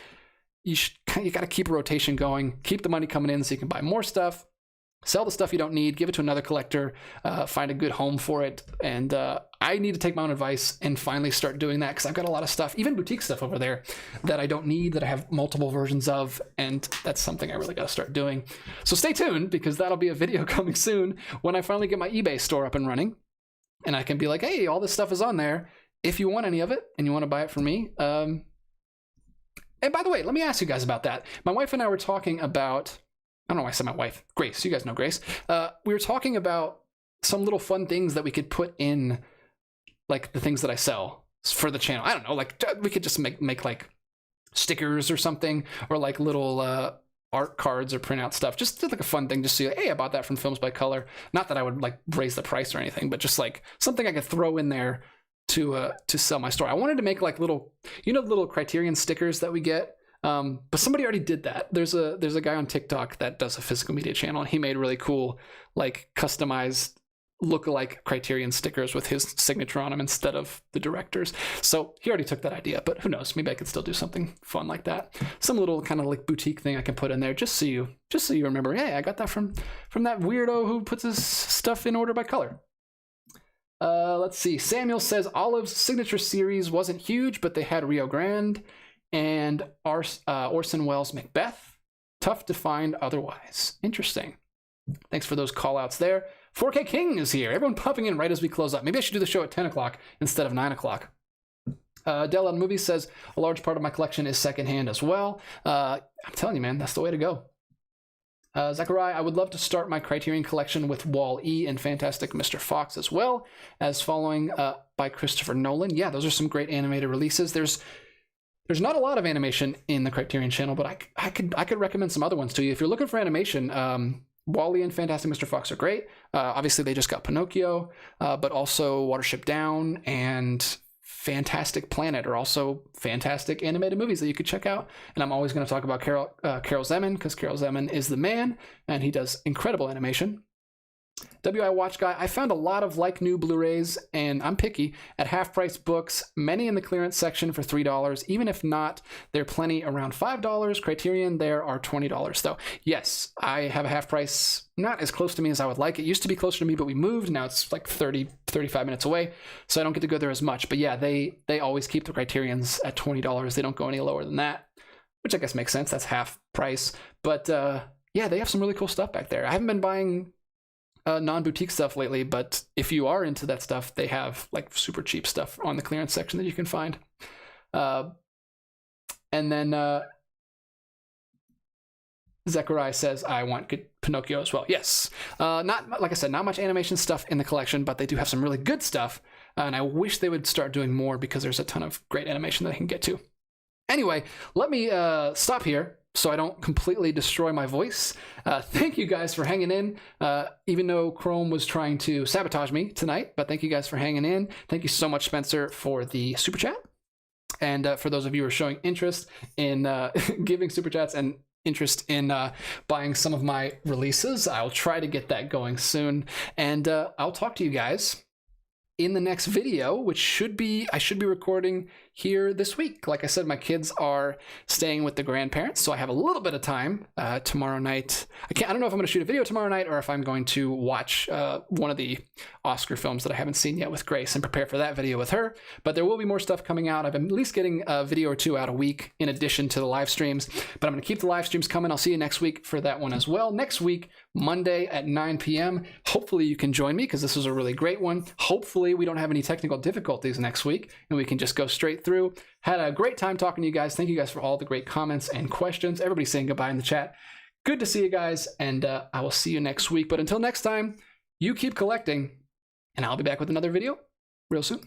you got to keep a rotation going, keep the money coming in so you can buy more stuff, sell the stuff you don't need, give it to another collector, find a good home for it. And I need to take my own advice and finally start doing that because I've got a lot of stuff, even boutique stuff over there that I don't need, that I have multiple versions of. And that's something I really got to start doing. So stay tuned because that'll be a video coming soon when I finally get my eBay store up and running. And I can be like, hey, all this stuff is on there. If you want any of it and you want to buy it from me, and by the way, let me ask you guys about that. My wife and I were talking about, I don't know why I said my wife, Grace, you guys know Grace. We were talking about some little fun things that we could put in, like the things that I sell for the channel. I don't know, like we could just make like stickers or something, or like little art cards or print out stuff. Just like a fun thing, just so hey, I bought that from Films by Color. Not that I would like raise the price or anything, but just like something I could throw in there to sell my store. I wanted to make like little, little Criterion stickers that we get. But somebody already did that. There's a guy on TikTok that does a physical media channel, and he made really cool, like customized look-alike Criterion stickers with his signature on them instead of the director's. So he already took that idea, but who knows? Maybe I could still do something fun like that. Some little kind of like boutique thing I can put in there just so you remember, hey, I got that from that weirdo who puts his stuff in order by color. Let's see. Samuel says Olive's signature series wasn't huge, but they had Rio Grande and Orson Welles' Macbeth. Tough to find otherwise. Interesting. Thanks for those call outs there. 4K King is here. Everyone popping in right as we close up. Maybe I should do the show at 10 o'clock instead of 9 o'clock. Dell on Movies says a large part of my collection is secondhand as well. I'm telling you, man, that's the way to go. Zachariah, I would love to start my Criterion collection with Wall-E and Fantastic Mr. Fox as well as following by Christopher Nolan. Yeah, those are some great animated releases. There's not a lot of animation in the Criterion channel, but I could recommend some other ones to you. If you're looking for animation, Wall-E and Fantastic Mr. Fox are great. Obviously, they just got Pinocchio, but also Watership Down and Fantastic Planet are also fantastic animated movies that you could check out. And I'm always going to talk about Carol Zeman, because Carol Zeman is the man, and he does incredible animation. WI Watch Guy, I found a lot of like new Blu-rays, and I'm picky, at half-price books, many in the clearance section for $3. Even if not, there are plenty around $5. Criterion, there are $20 though. Yes, I have a half-price, not as close to me as I would like. It used to be closer to me, but we moved. Now it's like 35 minutes away, so I don't get to go there as much. But yeah, they always keep the Criterions at $20. They don't go any lower than that, which I guess makes sense. That's half price. But yeah, they have some really cool stuff back there. I haven't been buying non-boutique stuff lately, but if you are into that stuff, they have like super cheap stuff on the clearance section that you can find. And then Zechariah says, I want good Pinocchio as well. Yes, not like I said, not much animation stuff in the collection, but they do have some really good stuff, and I wish they would start doing more because there's a ton of great animation that I can get to. Anyway, let me stop here so I don't completely destroy my voice. Thank you guys for hanging in, even though Chrome was trying to sabotage me tonight, but thank you guys for hanging in. Thank you so much, Spencer, for the super chat. And for those of you who are showing interest in giving super chats and interest in buying some of my releases, I'll try to get that going soon. And I'll talk to you guys in the next video, which I should be recording here this week. Like I said, my kids are staying with the grandparents, so I have a little bit of time tomorrow night. I don't know if I'm going to shoot a video tomorrow night or if I'm going to watch one of the Oscar films that I haven't seen yet with Grace and prepare for that video with her. But there will be more stuff coming out. I've been at least getting a video or two out a week in addition to the live streams, but I'm going to keep the live streams coming. I'll see you next week for that one as well. Next week, Monday at 9 p.m. Hopefully you can join me because this was a really great one. Hopefully we don't have any technical difficulties next week and we can just go straight through. Had a great time talking to you guys. Thank you guys for all the great comments and questions. Everybody's saying goodbye in the chat. Good to see you guys, and I will see you next week. But until next time, you keep collecting, and I'll be back with another video real soon.